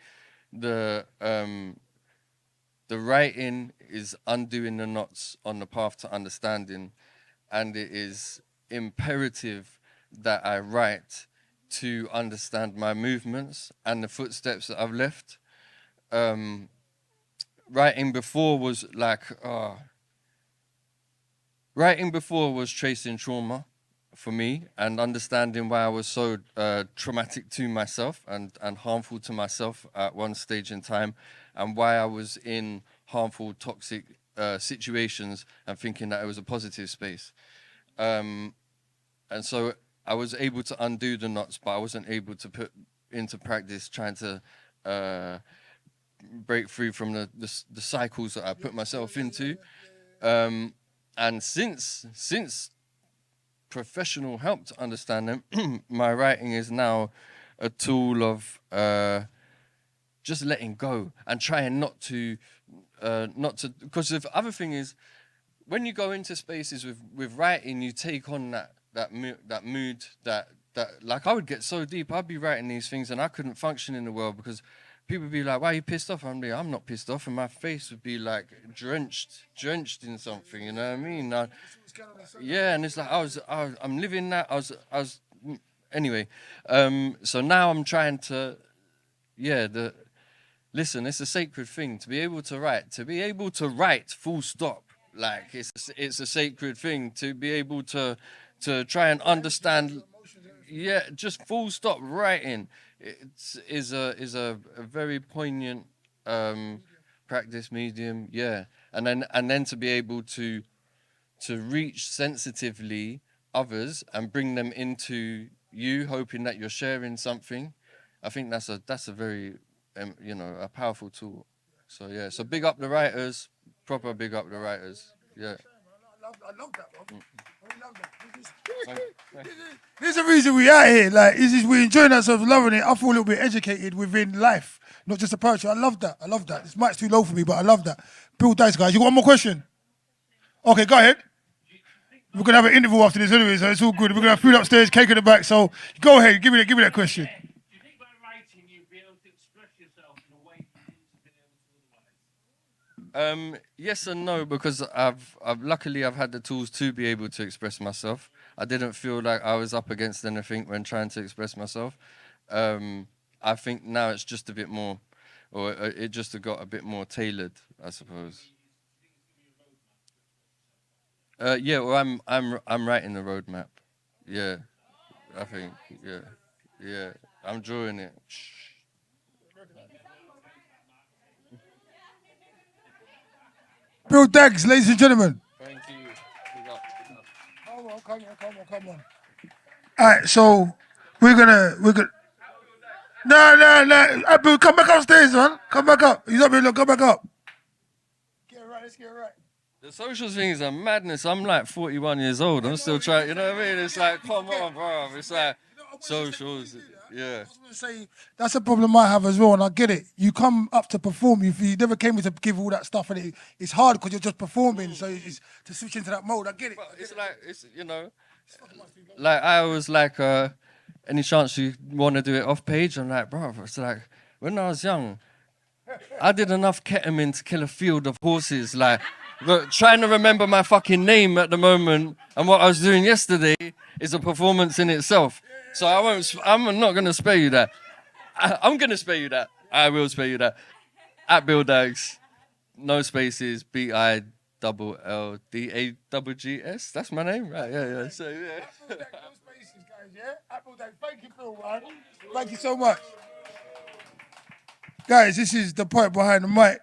the writing is undoing the knots on the path to understanding, and it is imperative that I write to understand my movements and the footsteps that I've left. Writing before was like, writing before was tracing trauma for me and understanding why I was so traumatic to myself and harmful to myself at one stage in time, and why I was in harmful, toxic situations and thinking that it was a positive space. And so I was able to undo the knots, but I wasn't able to put into practice trying to break free from the cycles that I put myself into. And since professional help to understand them, my writing is now a tool of just letting go and trying not to, because the other thing is, when you go into spaces with writing, you take on that mood, that like I would get so deep, I'd be writing these things and I couldn't function in the world because people would be like, why are you pissed off? I'm like, I'm not pissed off, and my face would be like drenched in something, you know what I mean? Yeah, and it's like I'm living that. I was anyway. So now I'm trying to, listen. It's a sacred thing to be able to write. Full stop. Like it's a sacred thing to be able to try and understand. Yeah, just full stop writing. Is a very poignant practice medium. Yeah, and then to be able to reach sensitively others and bring them into you, hoping that you're sharing something. I think that's a very a powerful tool. So yeah, so big up the writers, proper big up the writers. Yeah. I love that, bro. I love that. There's a reason we out here. Like, we're enjoying ourselves, loving it. I feel a little bit educated within life, not just the poetry. I love that. This mic's too low for me, but I love that. Bill Dice, guys. You got one more question? Okay, go ahead. We're gonna have an interval after this anyway, so it's all good. We're gonna have food upstairs, cake in the back. So go ahead, give me that question. Do you think by writing you'll be able to express yourself in a way you wouldn't have been able to otherwise? Yes and no, because I've luckily had the tools to be able to express myself. I didn't feel like I was up against anything when trying to express myself. I think now it's just a bit more, or it just got a bit more tailored, I suppose. Yeah, well, I'm writing the roadmap. Yeah, I think. Yeah, I'm drawing it. Bill Daggs, ladies and gentlemen. Thank you. Come on. All right, so we're gonna. No. Bill, come back upstairs, man. Come back up. He's up here. Look, come back up. Get it right. Let's get it right. The social things are madness. I'm like 41 years old. I'm still trying. You know what I mean? It's like, come on, bro. It's like socials. Yeah. I was going to say, that's a problem I have as well, and I get it. You come up to perform, you never came here to give all that stuff, and it's hard because you're just performing, so it's to switch into that mode. I get it. But it's like, like I was like, any chance you want to do it off page? I'm like, bro, it's like, when I was young, I did enough ketamine to kill a field of horses, like, trying to remember my fucking name at the moment and what I was doing yesterday is a performance in itself. So I'm not going to spare you that. I'm going to spare you that. I will spare you that. At Bill Daggs, no spaces, BILLDAGGS. That's my name, right? Yeah. So, yeah. No spaces, guys, yeah? Apple Daggs. Thank you, Phil, man. Thank you so much. Guys, this is the point behind the mic.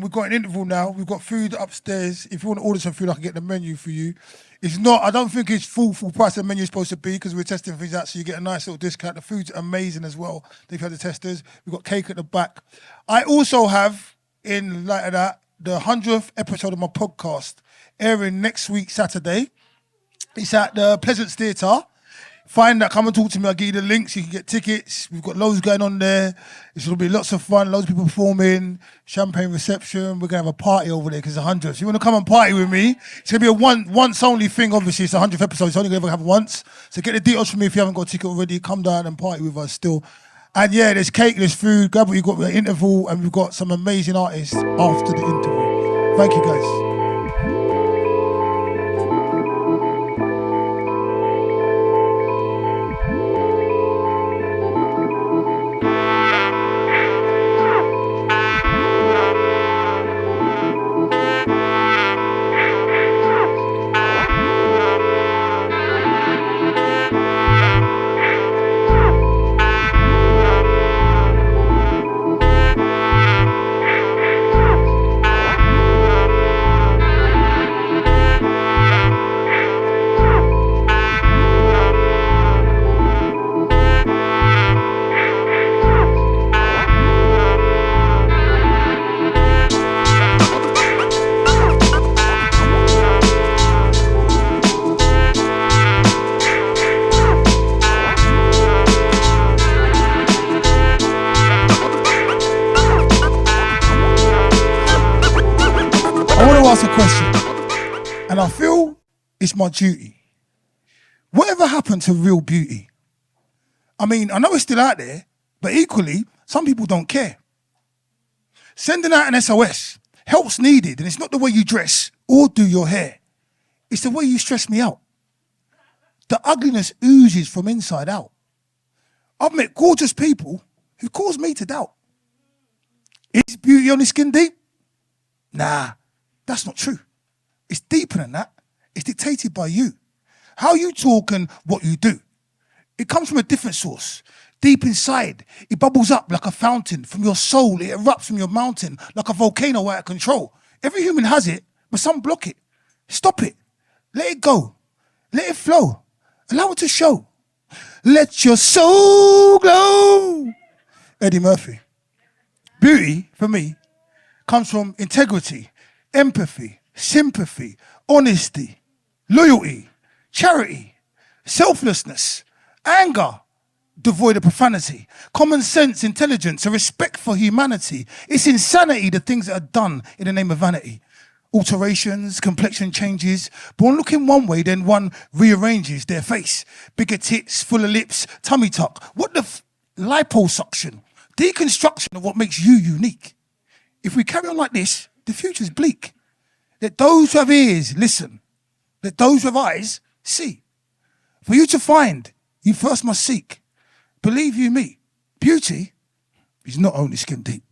We've got an interval now. We've got food upstairs. If you want to order some food, I can get the menu for you. It's not, I don't think it's full price the menu is supposed to be because we're testing things out, so you get a nice little discount. The food's amazing as well. They've had the testers. We've got cake at the back. I also have, in light of that, the 100th episode of my podcast airing next week, Saturday. It's at the Pleasance Theatre. Find that, come and talk to me. I'll give you the links. You can get tickets. We've got loads going on there. It's going to be lots of fun. Loads of people performing. Champagne reception. We're going to have a party over there because it's 100. So you want to come and party with me? It's going to be a once only thing, obviously. It's the 100th episode. It's only going to happen once. So get the details from me if you haven't got a ticket already. Come down and party with us still. And yeah, there's cake, there's food. Grab what you've got with the interval. And we've got some amazing artists after the interval. Thank you, guys. It's my duty. Whatever happened to real beauty? I mean, I know it's still out there, but equally, some people don't care. Sending out an SOS, help's needed, and it's not the way you dress or do your hair. It's the way you stress me out. The ugliness oozes from inside out. I've met gorgeous people who cause me to doubt. Is beauty only skin deep? Nah, that's not true. It's deeper than that. It's dictated by you. How you talk and what you do. It comes from a different source. Deep inside, it bubbles up like a fountain. From your soul, it erupts from your mountain like a volcano out of control. Every human has it, but some block it. Stop it. Let it go. Let it flow. Allow it to show. Let your soul glow. Eddie Murphy. Beauty, for me, comes from integrity, empathy, sympathy, honesty, loyalty, charity, selflessness, anger, devoid of profanity, common sense, intelligence, a respect for humanity. It's insanity, the things that are done in the name of vanity. Alterations, complexion changes, born looking one way, then one rearranges their face. Bigger tits, fuller lips, tummy tuck. What the liposuction? Deconstruction of what makes you unique. If we carry on like this, the future's bleak. Let those who have ears listen. Let those who have eyes see. For you to find, you first must seek. Believe you me, beauty is not only skin deep.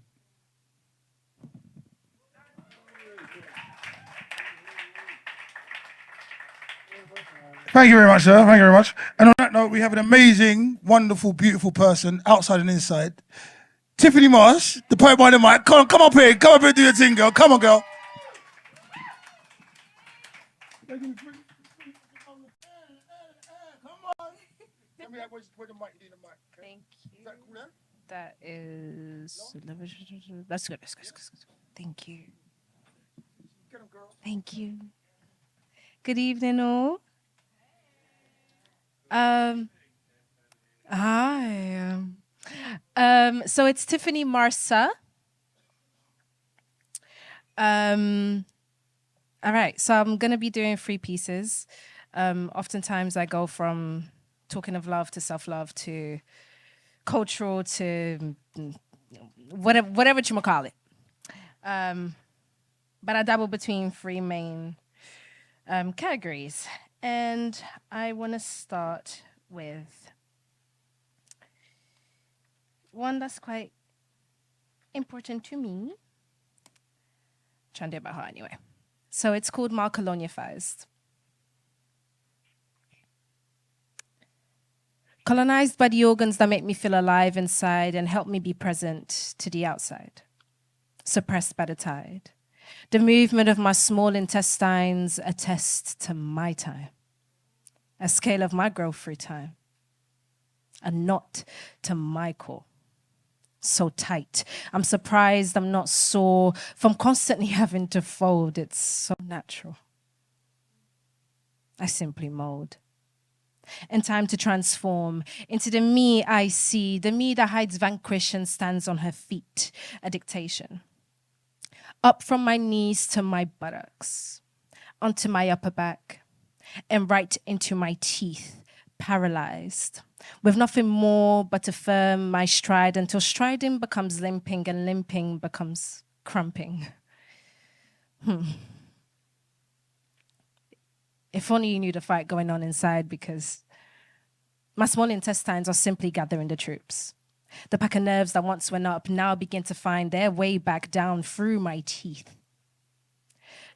Thank you very much, sir. Thank you very much. And on that note, we have an amazing, wonderful, beautiful person, outside and inside. Tiffany Marsh, the poet by the mic. Come up here. Come up here and do your thing, girl. Come on, girl. Come on. Where's the mic? You need a mic. Okay? Thank you. Is that cool there? That is. That's good. That's good. That's good. Thank you. Get 'em, girl. Thank you. Good evening, all. Hi. So it's Tiffany Marsa. All right. So I'm gonna be doing 3 pieces. Oftentimes I go from talking of love to self-love to cultural to whatever you might call it. But I dabble between 3 main categories. And I want to start with one that's quite important to me. Trying to do it by heart anyway. So it's called Malcolonified. Colonized by the organs that make me feel alive inside and help me be present to the outside. Suppressed by the tide. The movement of my small intestines attest to my time. A scale of my growth through time. A knot to my core. So tight. I'm surprised I'm not sore from constantly having to fold. It's so natural. I simply mold. And time to transform into the me I see, the me that hides vanquish and stands on her feet, a dictation. Up from my knees to my buttocks, onto my upper back, and right into my teeth, paralyzed, with nothing more but to firm my stride until striding becomes limping and limping becomes crumping. If only you knew the fight going on inside, because my small intestines are simply gathering the troops. The pack of nerves that once went up now begin to find their way back down through my teeth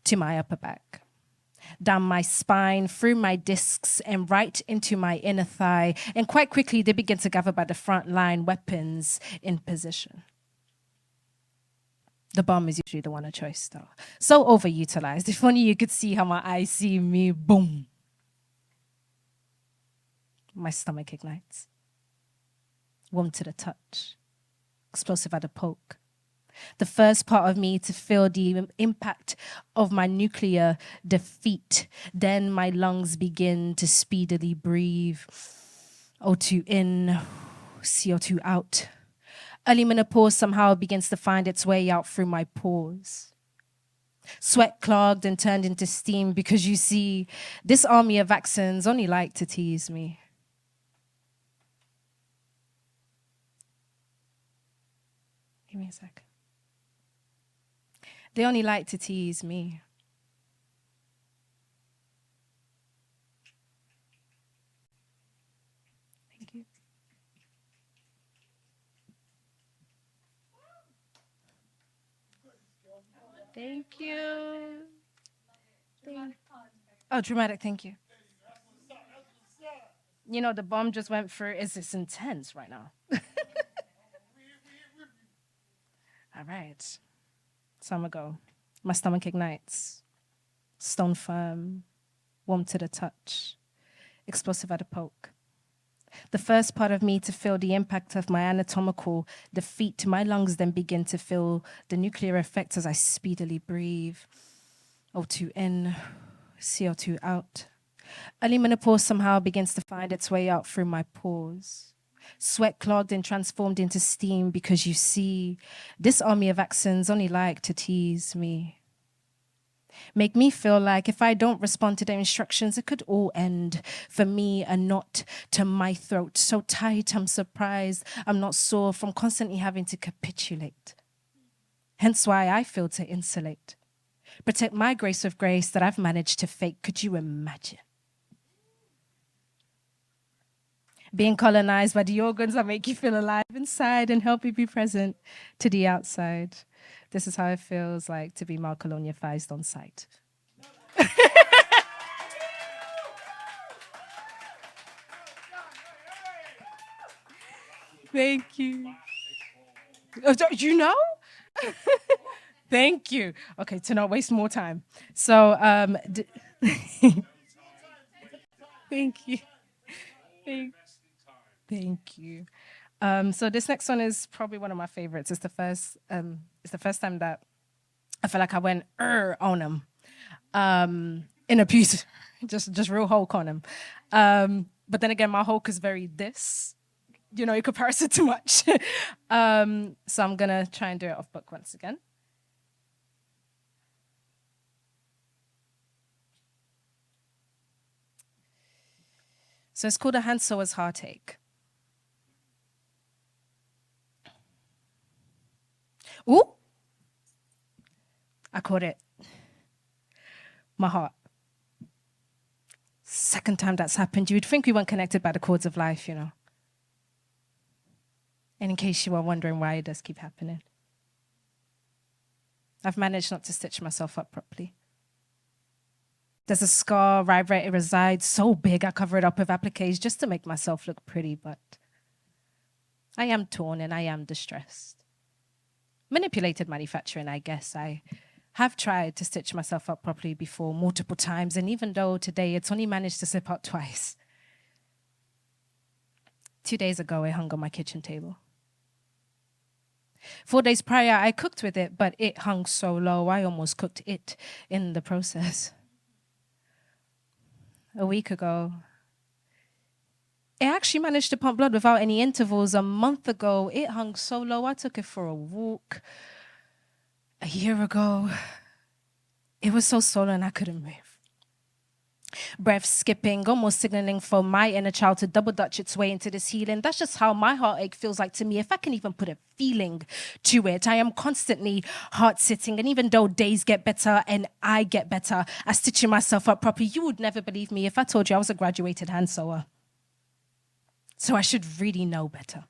to my upper back, down my spine, through my discs, and right into my inner thigh. And quite quickly, they begin to gather by the front line, weapons in position. The bomb is usually the one of choice, though. So overutilized. If only you could see how my eyes see me, boom. My stomach ignites. Warm to the touch. Explosive at the poke. The first part of me to feel the impact of my nuclear defeat. Then my lungs begin to speedily breathe. O2 in, CO2 out. Early menopause somehow begins to find its way out through my pores. Sweat clogged and turned into steam because you see, this army of accents only like to tease me. Give me a sec. They only like to tease me. Thank you. Thank you. Oh, dramatic, thank you. You know, the bomb just went through. It's intense right now. All right. So I'm gonna go. My stomach ignites. Stone firm. Warm to the touch. Explosive at a poke. The first part of me to feel the impact of my anatomical defeat, my lungs then begin to feel the nuclear effects as I speedily breathe. O2 in, CO2 out. Early menopause somehow begins to find its way out through my pores. Sweat clogged and transformed into steam because you see, this army of accents only like to tease me. Make me feel like if I don't respond to their instructions, it could all end. For me, a knot to my throat, so tight I'm surprised I'm not sore from constantly having to capitulate. Hence why I feel to insulate. Protect my grace with grace that I've managed to fake. Could you imagine? Being colonized by the organs that make you feel alive inside and help you be present to the outside. This is how it feels like to be malcolonialized on sight. Thank you. Oh, you know? Thank you. Okay, to not waste more time. So, thank you. Thank you. So this next one is probably one of my favorites. It's the first time that I feel like I went on him in a piece, just real Hulk on him. But then again, my Hulk is very this, in comparison to much. So I'm gonna try and do it off book once again. So it's called A Hand Sewer's Heartache. Ooh, I caught it. My heart. Second time that's happened. You would think we weren't connected by the cords of life, And in case you were wondering why it does keep happening, I've managed not to stitch myself up properly. There's a scar right where it resides, so big I cover it up with appliques just to make myself look pretty, but I am torn and I am distressed. Manipulated manufacturing, I guess. I have tried to stitch myself up properly before multiple times, and even though today it's only managed to slip out twice. 2 days ago, it hung on my kitchen table. 4 days prior, I cooked with it, but it hung so low, I almost cooked it in the process. A week ago, it actually managed to pump blood without any intervals. A month ago, it hung so low, I took it for a walk. A year ago, it was so swollen I couldn't move. Breath skipping, almost signaling for my inner child to double dutch its way into this healing. That's just how my heartache feels like to me, if I can even put a feeling to it. I am constantly heart-sitting, and even though days get better and I get better at stitching myself up properly, you would never believe me if I told you I was a graduated hand sewer. So I should really know better.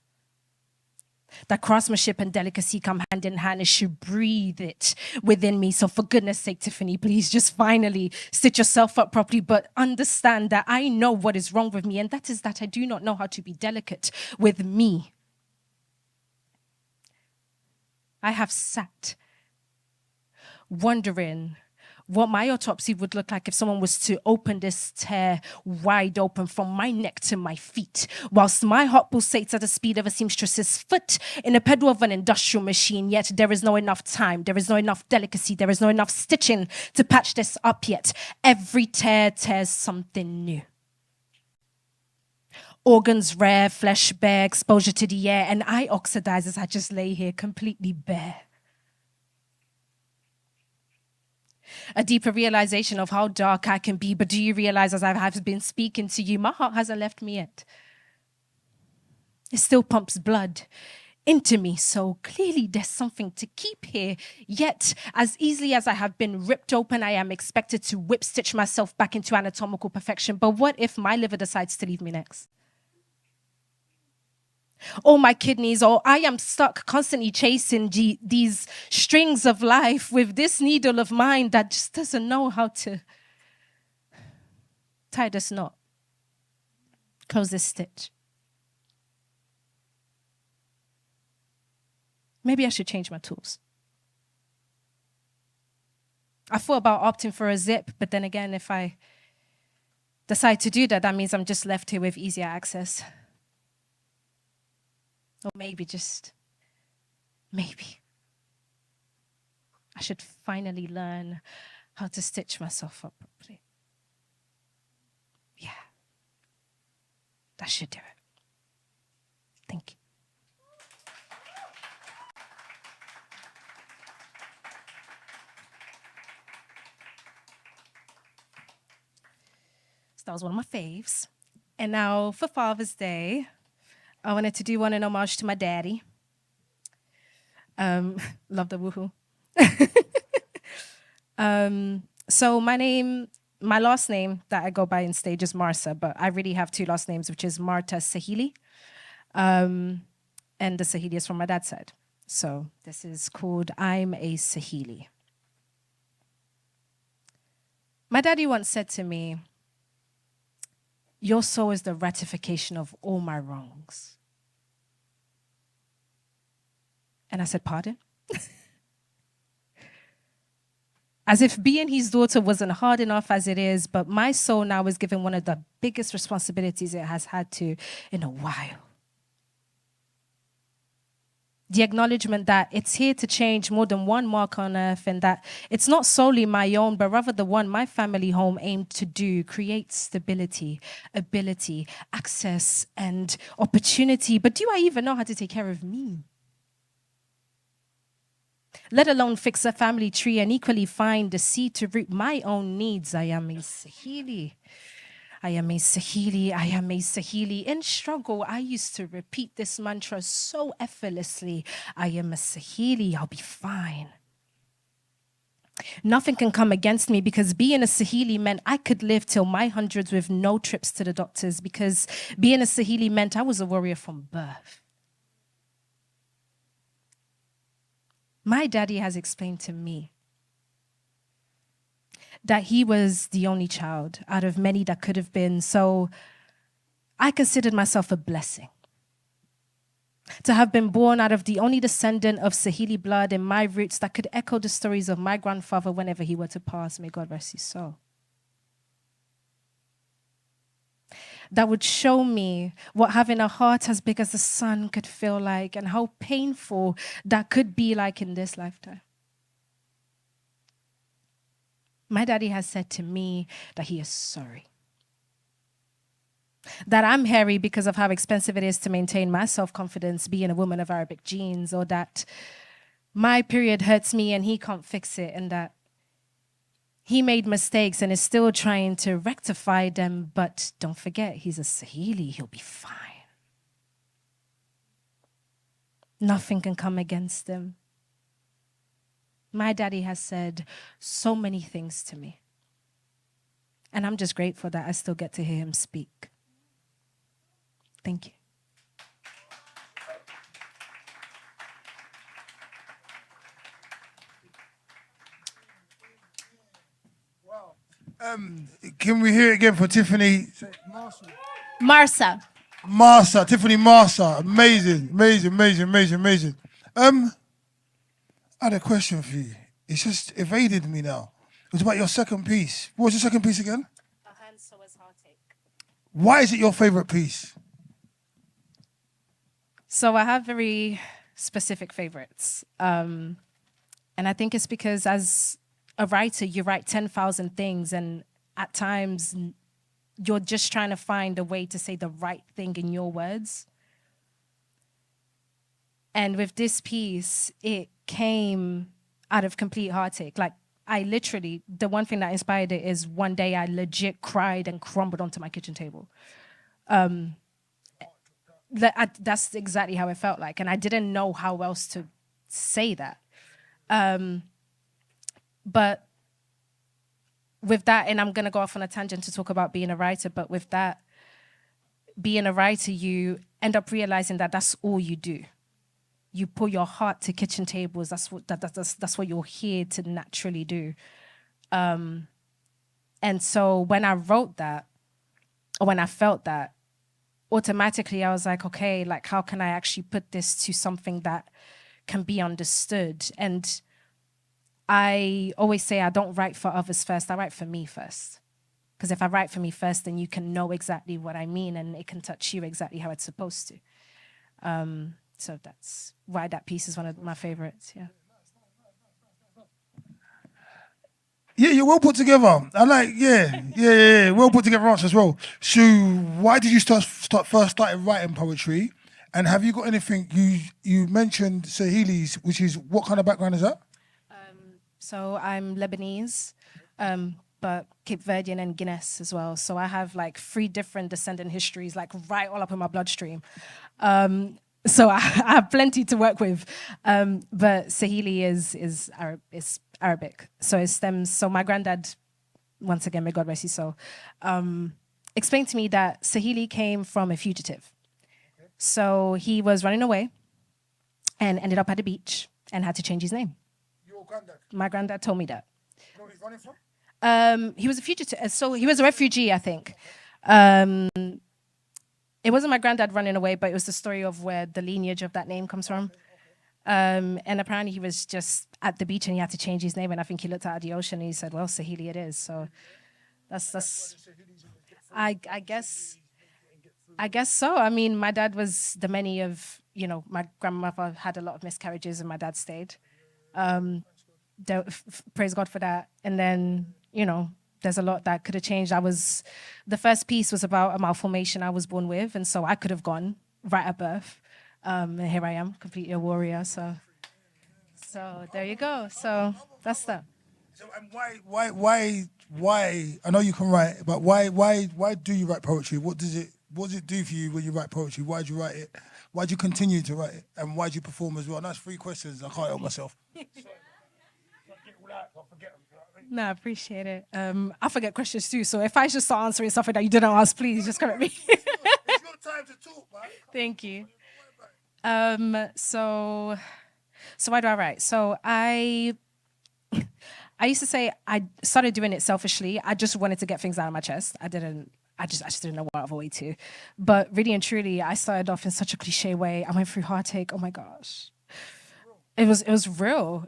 That craftsmanship and delicacy come hand in hand. It should breathe it within me. So for goodness sake, Tiffany, please just finally stitch yourself up properly, but understand that I know what is wrong with me, and that is that I do not know how to be delicate with me. I have sat wondering what my autopsy would look like if someone was to open this tear wide open from my neck to my feet, whilst my heart pulsates at the speed of a seamstress's foot in a pedal of an industrial machine, yet there is no enough time, there is no enough delicacy, there is no enough stitching to patch this up yet. Every tear tears something new. Organs rare, flesh bare, exposure to the air, and I oxidize as I just lay here completely bare. A deeper realization of how dark I can be. But do you realize, as I have been speaking to you, my heart hasn't left me yet. It still pumps blood into me. So clearly there's something to keep here. Yet, as easily as I have been ripped open, I am expected to whip stitch myself back into anatomical perfection. But what if my liver decides to leave me next? Or my kidneys, or I am stuck constantly chasing these strings of life with this needle of mine that just doesn't know how to tie this knot, close this stitch. Maybe I should change my tools. I thought about opting for a zip, but then again, if I decide to do that, that means I'm just left here with easier access. Or maybe, just maybe, I should finally learn how to stitch myself up properly. Yeah, that should do it. Thank you. So that was one of my faves. And now for Father's Day, I wanted to do one in homage to my daddy. Love the woohoo. So my last name that I go by in stage is Marsa, but I really have two last names, which is Marta Sahili. And the Sahili is from my dad's side. So this is called I'm a Sahili. My daddy once said to me, "Your soul is the ratification of all my wrongs." And I said, "Pardon?" As if being his daughter wasn't hard enough as it is, but my soul now is given one of the biggest responsibilities it has had to in a while. The acknowledgement that it's here to change more than one mark on earth, and that it's not solely my own, but rather the one my family home aimed to do, create stability, ability, access, and opportunity. But do I even know how to take care of me? Let alone fix a family tree and equally find the seed to root my own needs. I am a Sahili. I am a Sahili, I am a Sahili. In struggle, I used to repeat this mantra so effortlessly. I am a Sahili, I'll be fine. Nothing can come against me, because being a Sahili meant I could live till my hundreds with no trips to the doctors, because being a Sahili meant I was a warrior from birth. My daddy has explained to me that he was the only child out of many that could have been. So I considered myself a blessing to have been born out of the only descendant of Sahili blood in my roots that could echo the stories of my grandfather whenever he were to pass. May God rest his soul. That would show me what having a heart as big as the sun could feel like, and how painful that could be like in this lifetime. My daddy has said to me that he is sorry. That I'm hairy because of how expensive it is to maintain my self-confidence being a woman of Arabic genes, or that my period hurts me and he can't fix it, and that he made mistakes and is still trying to rectify them, but don't forget, he's a Sahili, he'll be fine. Nothing can come against him. My daddy has said so many things to me, and I'm just grateful that I still get to hear him speak. Thank you. Can we hear it again for Tiffany? Marsa. Marsa, Tiffany Marsa. Amazing, amazing, amazing, amazing, amazing. I had a question for you. It's just evaded me now. It was about your second piece. What was your second piece again? A hand sewer's heartache. Why is it your favorite piece? So I have very specific favorites. And I think it's because as a writer, you write 10,000 things, and at times you're just trying to find a way to say the right thing in your words. And with this piece, it came out of complete heartache. Like, I literally, the one thing that inspired it is one day I legit cried and crumbled onto my kitchen table. That's exactly how it felt like. And I didn't know how else to say that. But with that, and I'm going to go off on a tangent to talk about being a writer, but with that, being a writer, you end up realizing that that's all you do. You put your heart to kitchen tables. That's what you're here to naturally do. And so when I wrote that, or when I felt that, automatically I was like, okay, like how can I actually put this to something that can be understood? And I always say I don't write for others first, I write for me first. Because if I write for me first, then you can know exactly what I mean and it can touch you exactly how it's supposed to. So that's why that piece is one of my favorites, yeah. Yeah, you're well put together. I like, yeah. Well put together answer as well. So, why did you first started writing poetry? And have you got anything, you mentioned Swahili's, which is, what kind of background is that? So I'm Lebanese, but Cape Verdean and Guinness as well. So I have like 3 different descendant histories, like right all up in my bloodstream. So I have plenty to work with. But Swahili is Arabic. So it stems, so my granddad, once again, may God rest his soul, explained to me that Swahili came from a fugitive. So he was running away and ended up at the beach and had to change his name. Your granddad? My granddad told me that. You know where he's running from? He was a fugitive, so he was a refugee, I think. It wasn't my granddad running away, but it was the story of where the lineage of that name comes from. And apparently he was just at the beach and he had to change his name. And I think he looked out at the ocean and he said, well, Swahili it is. So that's I guess so. I mean, my dad was the many of, my grandmother had a lot of miscarriages and my dad stayed. Praise God for that. And then, there's a lot that could have changed. The first piece was about a malformation I was born with. And so I could have gone right at birth. And here I am, completely a warrior. So there you go. So that's that. So, and why, I know you can write, but why do you write poetry? What does it do for you when you write poetry? Why do you write it? Why do you continue to write it? And why do you perform as well? And that's 3 questions. I can't help myself. No, I appreciate it. I forget questions too. So if I just start answering something that you didn't ask, please just correct me. It's your time to talk, man. Thank you. So why do I write? So I used to say I started doing it selfishly. I just wanted to get things out of my chest. I just didn't know what other way to. But really and truly, I started off in such a cliche way. I went through heartache. Oh my gosh. It was real.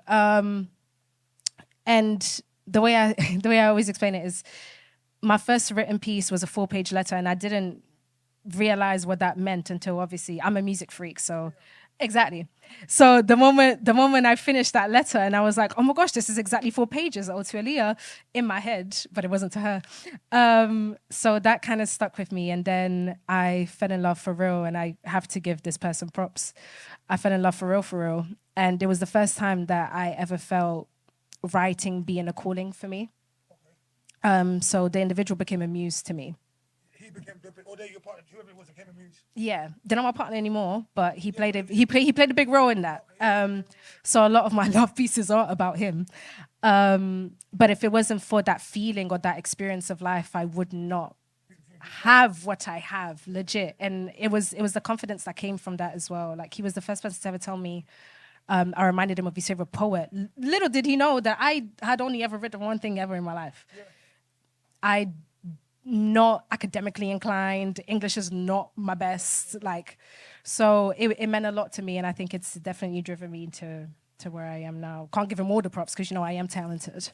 And the way I always explain it is my first written piece was a 4-page letter, and I didn't realize what that meant until, obviously, I'm a music freak, so exactly. So the moment I finished that letter and I was like, oh my gosh, this is exactly 4 pages, to Aaliyah, in my head, but it wasn't to her. So that kind of stuck with me, and then I fell in love for real, and I have to give this person props. I fell in love for real, and it was the first time that I ever felt writing being a calling for me. So the individual became a muse to me. He became, or your partner, whoever it was, became a muse. Yeah, they're not my partner anymore, but he played a big role in that. So a lot of my love pieces are about him. But if it wasn't for that feeling or that experience of life, I would not have what I have, legit. And it was the confidence that came from that as well. Like, he was the first person to ever tell me. I reminded him of his favorite poet. Little did he know that I had only ever written one thing ever in my life. Yeah. I'm not academically inclined. English is not my best. So it meant a lot to me, and I think it's definitely driven me to where I am now. Can't give him all the props because I am talented.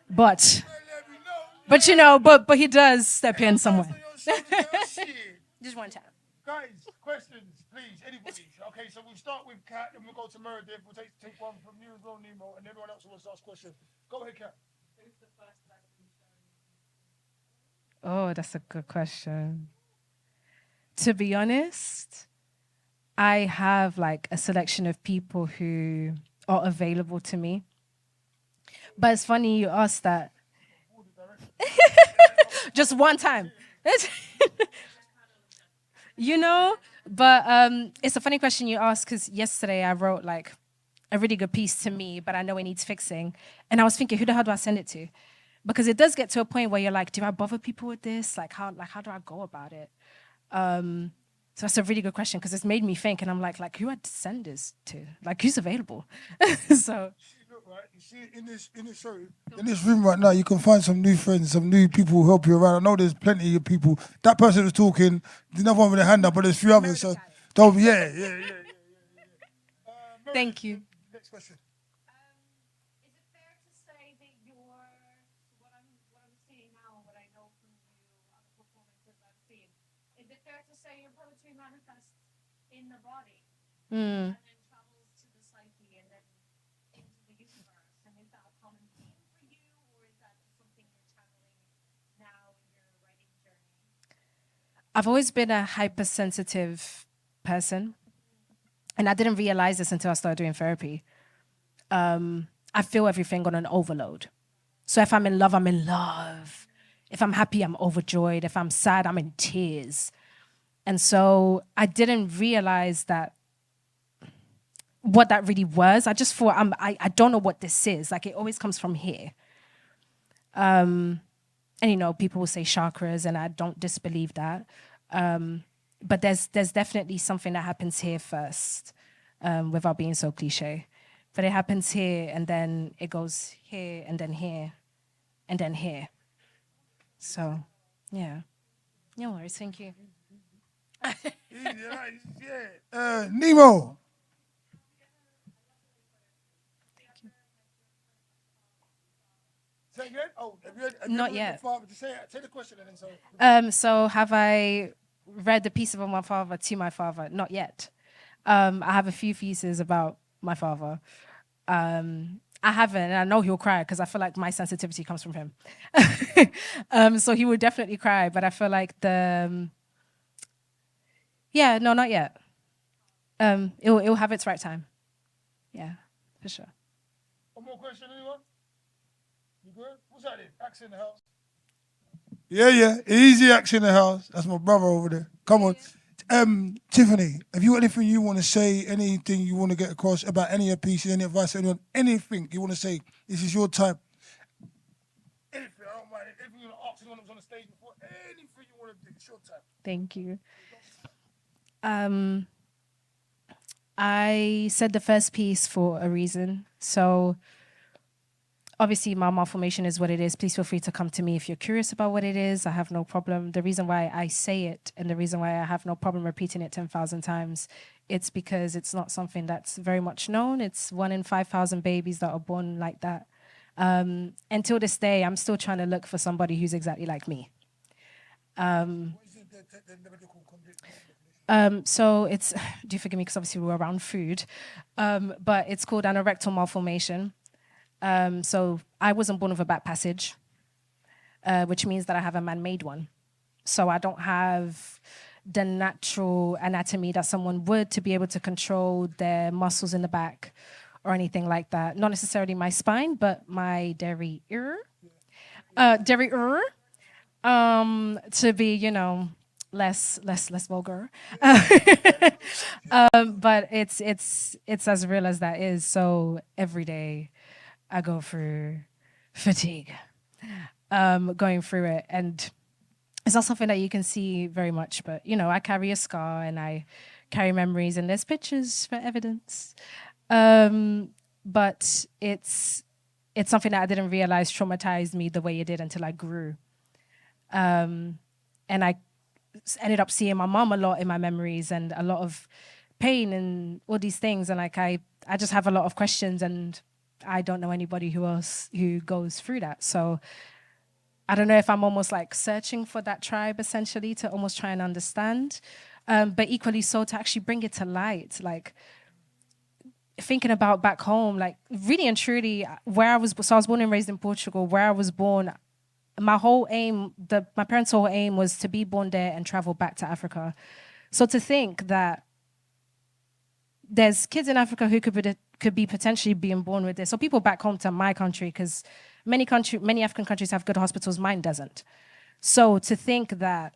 But he does step in somewhere. Just one time. Guys, questions, please, anybody. Okay, so we'll start with Kat, then we'll go to Meredith. We'll take one from you as well, Nemo, and everyone else who wants to ask questions. Go ahead, Kat. Oh, that's a good question. To be honest, I have a selection of people who are available to me. But it's funny you asked that. Just one time. You know? But it's a funny question you asked because yesterday I wrote like a really good piece to me, but I know it needs fixing. And I was thinking, who the hell do I send it to? Because it does get to a point where you're like, do I bother people with this? Like how do I go about it? So that's a really good question because it's made me think, and I'm like who I'd send this to? Like who's available? So Look, right, you see in this room right now, you can find some new friends, some new people who help you around. I know there's plenty of people. That person was talking, there's another one with a hand up, but there's a few others. So don't yeah. thank you. Next question. Is it fair to say that what I'm seeing now, what I know from you, other performances I've seen, is it fair to say your poetry manifests in the body and then travels to the psyche and then into the universe? And is that a common theme for you, or is that just something you're channeling now in your writing journey? I've always been a hypersensitive person. And I didn't realize this until I started doing therapy. I feel everything on an overload. So if I'm in love, I'm in love. If I'm happy, I'm overjoyed. If I'm sad, I'm in tears. And so I didn't realize what that really was. I just thought, I don't know what this is. Like, it always comes from here. And, people will say chakras, and I don't disbelieve that. But there's definitely something that happens here first, without being so cliche. But it happens here, and then it goes here, and then here, and then here. So, yeah. No worries, thank you. Nemo. Say again? Oh, have you Not read yet. The father? Say the question and then so. So have I read the piece about my father to my father? Not yet. I have a few pieces about my father. I haven't, and I know he'll cry because I feel like my sensitivity comes from him. So he would definitely cry, but I feel like no, not yet. It'll have its right time. Yeah, for sure. One more question, anyone? You good? What's that? Axe in the house. Yeah. Easy axe in the house. That's my brother over there. Come on. Tiffany, have you got anything you want to say, anything you want to get across about any of your pieces, any advice, anyone, anything you want to say? This is your time. Anything, I don't mind. Anything you want to ask anyone that was on the stage before, anything you want to do, it's your time. Thank you. I said the first piece for a reason. So obviously my malformation is what it is. Please feel free to come to me if you're curious about what it is. I have no problem. The reason why I say it and the reason why I have no problem repeating it 10,000 times, it's because it's not something that's very much known. It's 1 in 5,000 babies that are born like that. Until this day, I'm still trying to look for somebody who's exactly like me. So it's, do forgive me because obviously we're around food, but it's called anorectal malformation. So I wasn't born with a back passage, which means that I have a man-made one. So I don't have the natural anatomy that someone would to be able to control their muscles in the back or anything like that. Not necessarily my spine, but my derriere. To be, less vulgar. But it's as real as that is. So every day I go through fatigue, going through it. And it's not something that you can see very much, but, I carry a scar and I carry memories and there's pictures for evidence. But it's something that I didn't realize traumatized me the way it did until I grew. And I ended up seeing my mom a lot in my memories and a lot of pain and all these things. And I just have a lot of questions and I don't know anybody who goes through that. So I don't know if I'm almost like searching for that tribe essentially to almost try and understand. But equally so to actually bring it to light, like thinking about back home, like really and truly where I was born and raised in Portugal, where I was born. My whole aim, my parents' whole aim was to be born there and travel back to Africa. So to think that there's kids in Africa who could could be potentially being born with this, or people back home to my country, because many African countries have good hospitals, mine doesn't. So to think that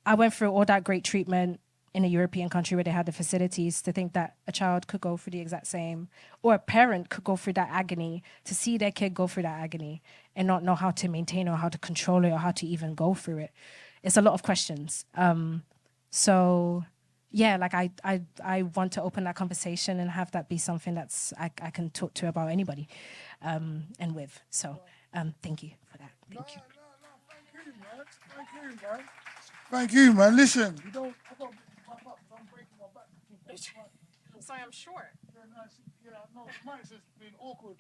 I went through all that great treatment in a European country where they had the facilities, to think that a child could go through the exact same, or a parent could go through that agony, to see their kid go through that agony and not know how to maintain or how to control it or how to even go through it. It's a lot of questions. So yeah, like I want to open that conversation and have that be something that's I can talk to about anybody and with. So thank you for that. Thank you. Thank you, man. Listen, you don't. I don't pop up, so I'm breaking my back. Sorry, I'm short. Yeah, I know. Mine's just been awkward.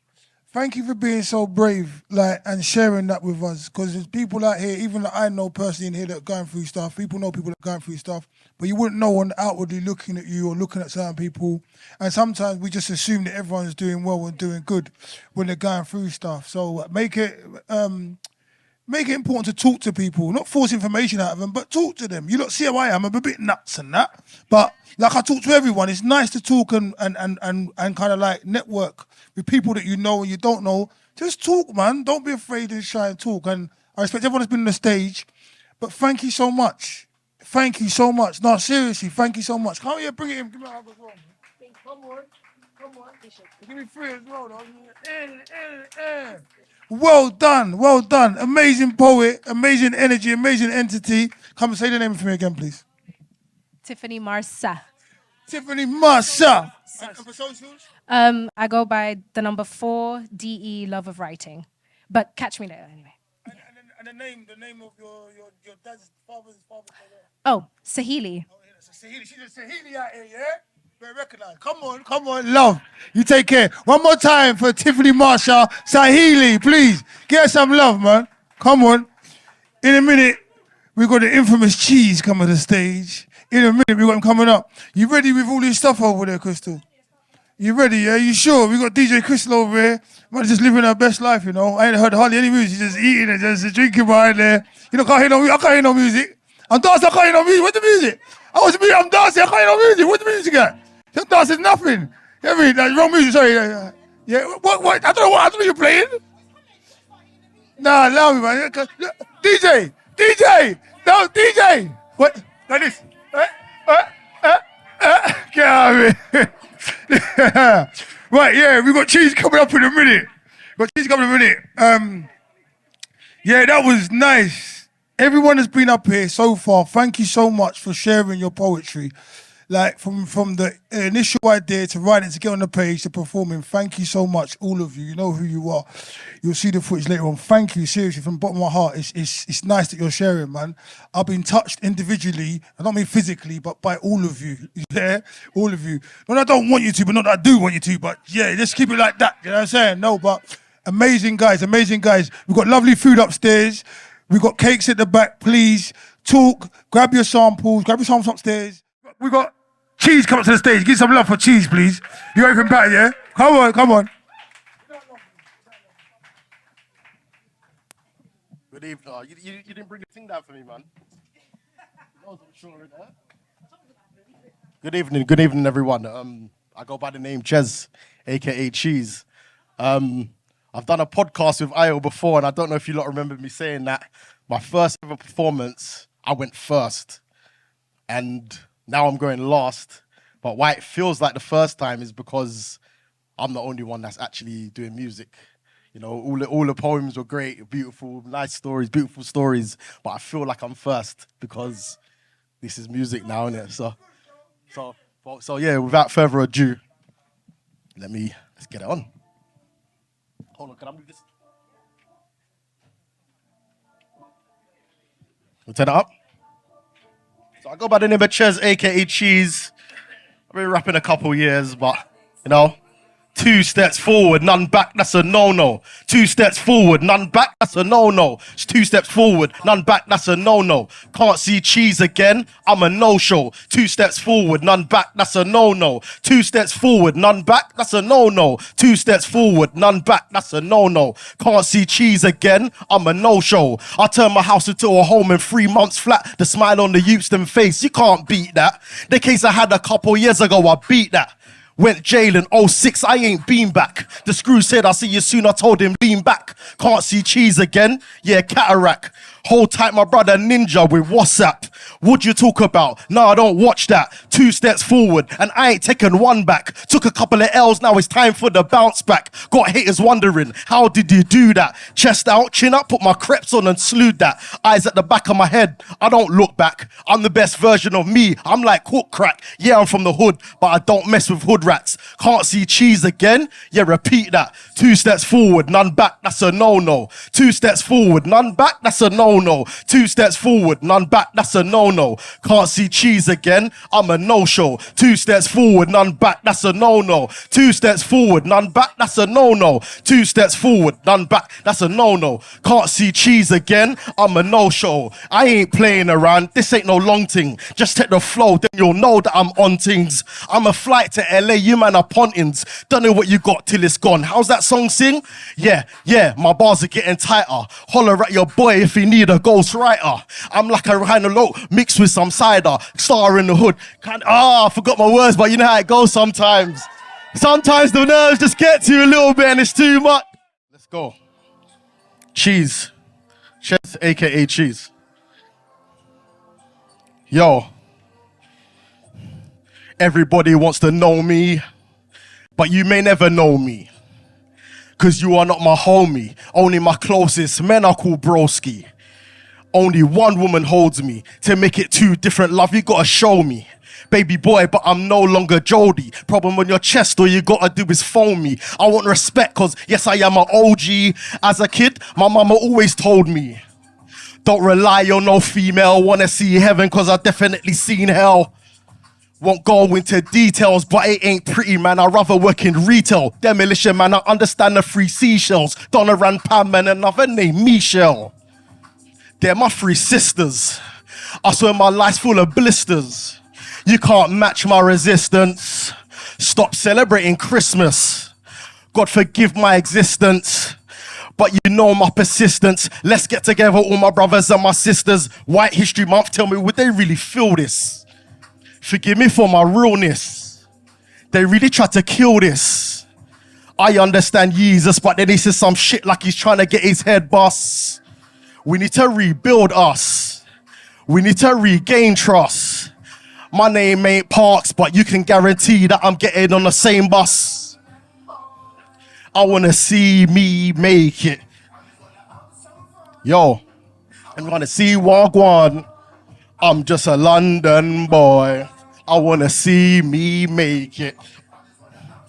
Thank you for being so brave, like, and sharing that with us. Because there's people out here, even that I know personally in here, that are going through stuff. People know people that are going through stuff, but you wouldn't know on outwardly looking at you or looking at certain people. And sometimes we just assume that everyone's doing well and doing good when they're going through stuff. So make it important to talk to people, not force information out of them, but talk to them. You lot see how I am. I'm a bit nuts and that, but like I talk to everyone. It's nice to talk and kind of like network with people that you know and you don't know. Just talk, man. Don't be afraid and shy and talk. And I respect everyone that's been on the stage, but thank you so much. Thank you so much. No, seriously, thank you so much. Come here, bring it in. Give me a hug as well, man. Come on. Give me 3 as well, though. Well done. Amazing poet, amazing energy, amazing entity. Come and say the name for me again, please. Tiffany Marsa. Tiffany Marsa. And for socials? I go by the number 4 DE Love of Writing, but catch me later anyway. And the name of your dad's father's father. Oh, Sahili. Oh, yeah, so Sahili. She's a Sahili out here, yeah? Very recognized. Come on, love. You take care. One more time for Tiffany Marshall Sahili, please. Get her some love, man. Come on. In a minute, we got the infamous Cheese coming to the stage. In a minute, we got him coming up. You ready with all this stuff over there, Crystal? You ready, yeah? You sure? We got DJ Crystal over here. Man, just living her best life, you know. I ain't heard hardly any music. Just eating and just drinking behind there. You know, I can't hear no music. I'm dancing, I can't hear no music. Where's the music? I'm dancing, I can't hear no music. Where's the music at? You're dancing nothing. You know what I mean? Like, wrong music, sorry. Yeah, what? I don't know what you're playing. Nah, allow me, man. DJ! No, DJ! What? Like this. Get out of here. Right, yeah, we got Cheese coming up in a minute. Yeah, that was nice. Everyone has been up here so far. Thank you so much for sharing your poetry. Like from the initial idea to writing, to get on the page, to performing. Thank you so much, all of you. You know who you are. You'll see the footage later on. Thank you, seriously, from the bottom of my heart. It's nice that you're sharing, man. I've been touched individually, I don't mean physically, but by all of you. Yeah, all of you. Not that I don't want you to, but not that I do want you to. But yeah, just keep it like that. You know what I'm saying? No, but amazing guys. We've got lovely food upstairs. We've got cakes at the back. Please talk. Grab your samples upstairs. We got Cheese come up to the stage. Give some love for Cheese, please. You open back, yeah? Come on. Good evening. Oh, you didn't bring the thing down for me, man. I wasn't sure of that. Good evening, everyone. I go by the name Ches, aka Cheese. I've done a podcast with Ayo before, and I don't know if you lot remember me saying that. My first ever performance, I went first. And now I'm going last, but why it feels like the first time is because I'm the only one that's actually doing music. You know, all the poems were great, beautiful, nice stories, beautiful stories, but I feel like I'm first because this is music now, innit? So yeah, without further ado, let's get it on. Hold on, can I move this? We'll turn it up. So I go by the name of Ches, aka Cheese. I've been rapping a couple years, but, you know, 2 steps forward, none back, that's a no-no. 2 steps forward, none back, that's a no-no. It's 2 steps forward, none back, that's a no-no. Can't see Cheese again, I'm a no-show. 2 steps forward, none back, that's a no-no. 2 steps forward, none back, that's a no-no. 2 steps forward, none back, that's a no-no. Can't see Cheese again, I'm a no-show. I turn my house into a home in 3 months flat. The smile on the Houston face, you can't beat that. The case I had a couple years ago, I beat that. Went jail in '06, I ain't been back. The screw said, I'll see you soon, I told him, lean back. Can't see cheese again, yeah, cataract. Hold tight, my brother Ninja with WhatsApp. What'd you talk about? No, I don't watch that. 2 steps forward, and I ain't taking 1 back. Took a couple of L's, now it's time for the bounce back. Got haters wondering, how did you do that? Chest out, chin up, put my creps on and slewed that. Eyes at the back of my head, I don't look back. I'm the best version of me, I'm like hook crack. Yeah, I'm from the hood, but I don't mess with hood rats. Can't see cheese again? Yeah, repeat that. 2 steps forward, none back, that's a no-no. 2 steps forward, none back, that's a no-no. 2 steps forward, none back, that's a no-no. Can't see cheese again? I'm a no-show. 2 steps forward, none back, that's a no-no. 2 steps forward, none back, that's a no-no. 2 steps forward, none back, that's a no-no. Can't see cheese again? I'm a no-show. I ain't playing around, this ain't no long thing. Just take the flow, then you'll know that I'm on things. I'm a flight to LA, you man are pontins. Don't know what you got till it's gone. How's that song sing? Yeah, my bars are getting tighter. Holler at your boy if he need a ghostwriter. I'm like a rhino mixed with some cider. Star in the hood. I forgot my words, but you know how it goes sometimes. Sometimes the nerves just get to you a little bit and it's too much. Let's go. Cheese. Chess, aka Cheese. Yo. Everybody wants to know me, but you may never know me. Cause you are not my homie. Only my closest men are called broski. Only one woman holds me. To make it 2 different love, you gotta show me. Baby boy, but I'm no longer Jody. Problem on your chest, all you gotta do is phone me. I want respect, cause yes, I am an OG. As a kid, my mama always told me, don't rely on no female. Wanna see heaven, cause I definitely seen hell. Won't go into details, but it ain't pretty, man. I'd rather work in retail. Demolition, man, I understand the 3 seashells. Donna ran Pam and another name, Michelle. They're my 3 sisters. I swear my life's full of blisters. You can't match my resistance. Stop celebrating Christmas. God forgive my existence. But you know my persistence. Let's get together, all my brothers and my sisters. White History Month, tell me, would they really feel this? Forgive me for my realness. They really tried to kill this. I understand Jesus, but then he says some shit like he's trying to get his head bust. We need to rebuild us. We need to regain trust. My name ain't Parks, but you can guarantee that I'm getting on the same bus. I wanna see me make it. Yo, I'm gonna see Wagwan. I'm just a London boy. I wanna see me make it.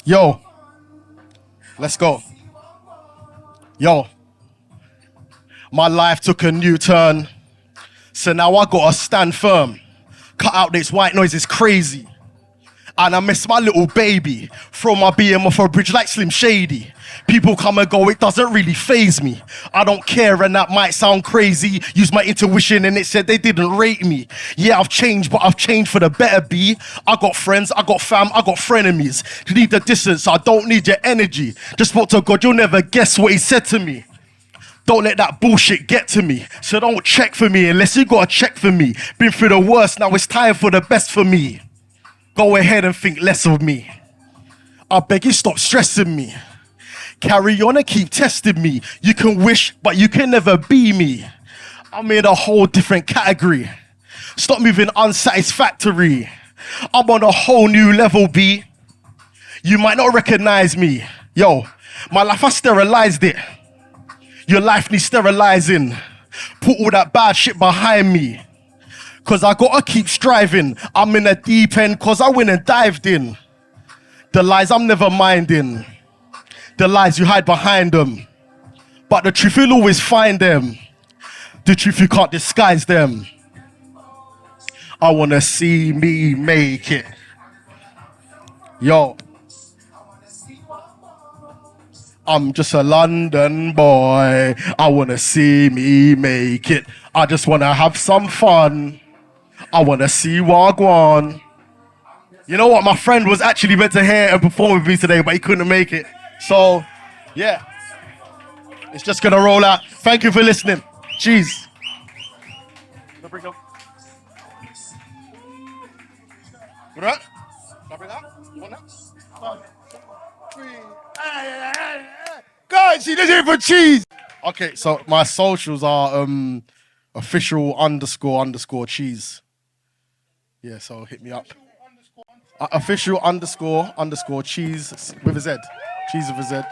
Yo, let's go. Yo, my life took a new turn. So now I gotta stand firm. Cut out this white noise, it's crazy. And I miss my little baby. Throw my BM off a bridge like Slim Shady. People come and go, it doesn't really faze me. I don't care, and that might sound crazy. Use my intuition and it said they didn't rate me. Yeah, I've changed, but I've changed for the better, B. I got friends, I got fam, I got frenemies. You need the distance, I don't need your energy. Just spoke to God, you'll never guess what he said to me. Don't let that bullshit get to me. So don't check for me unless you gotta check for me. Been through the worst, now it's time for the best for me. Go ahead and think less of me. I beg you, stop stressing me. Carry on and keep testing me. You can wish, but you can never be me. I'm in a whole different category. Stop moving unsatisfactory. I'm on a whole new level, B. You might not recognize me. Yo, my life, I sterilized it. Your life needs sterilizing. Put all that bad shit behind me. Cause I gotta keep striving. I'm in a deep end cause I went and dived in. The lies I'm never minding. The lies you hide behind them. But the truth you'll always find them. The truth you can't disguise them. I wanna see me make it. Yo. I'm just a London boy. I wanna see me make it. I just wanna have some fun. I wanna see Wagwan. You know what? My friend was actually meant to hear and perform with me today, but he couldn't make it. So, yeah. It's just gonna roll out. Thank you for listening. Cheese. Bring up. What? Can I bring that? You want that? Guys, see, let's hear it for cheese. Okay, so my socials are official __ cheese. Yeah, so hit me up. Official __ cheese with a Z. Cheese with a Z.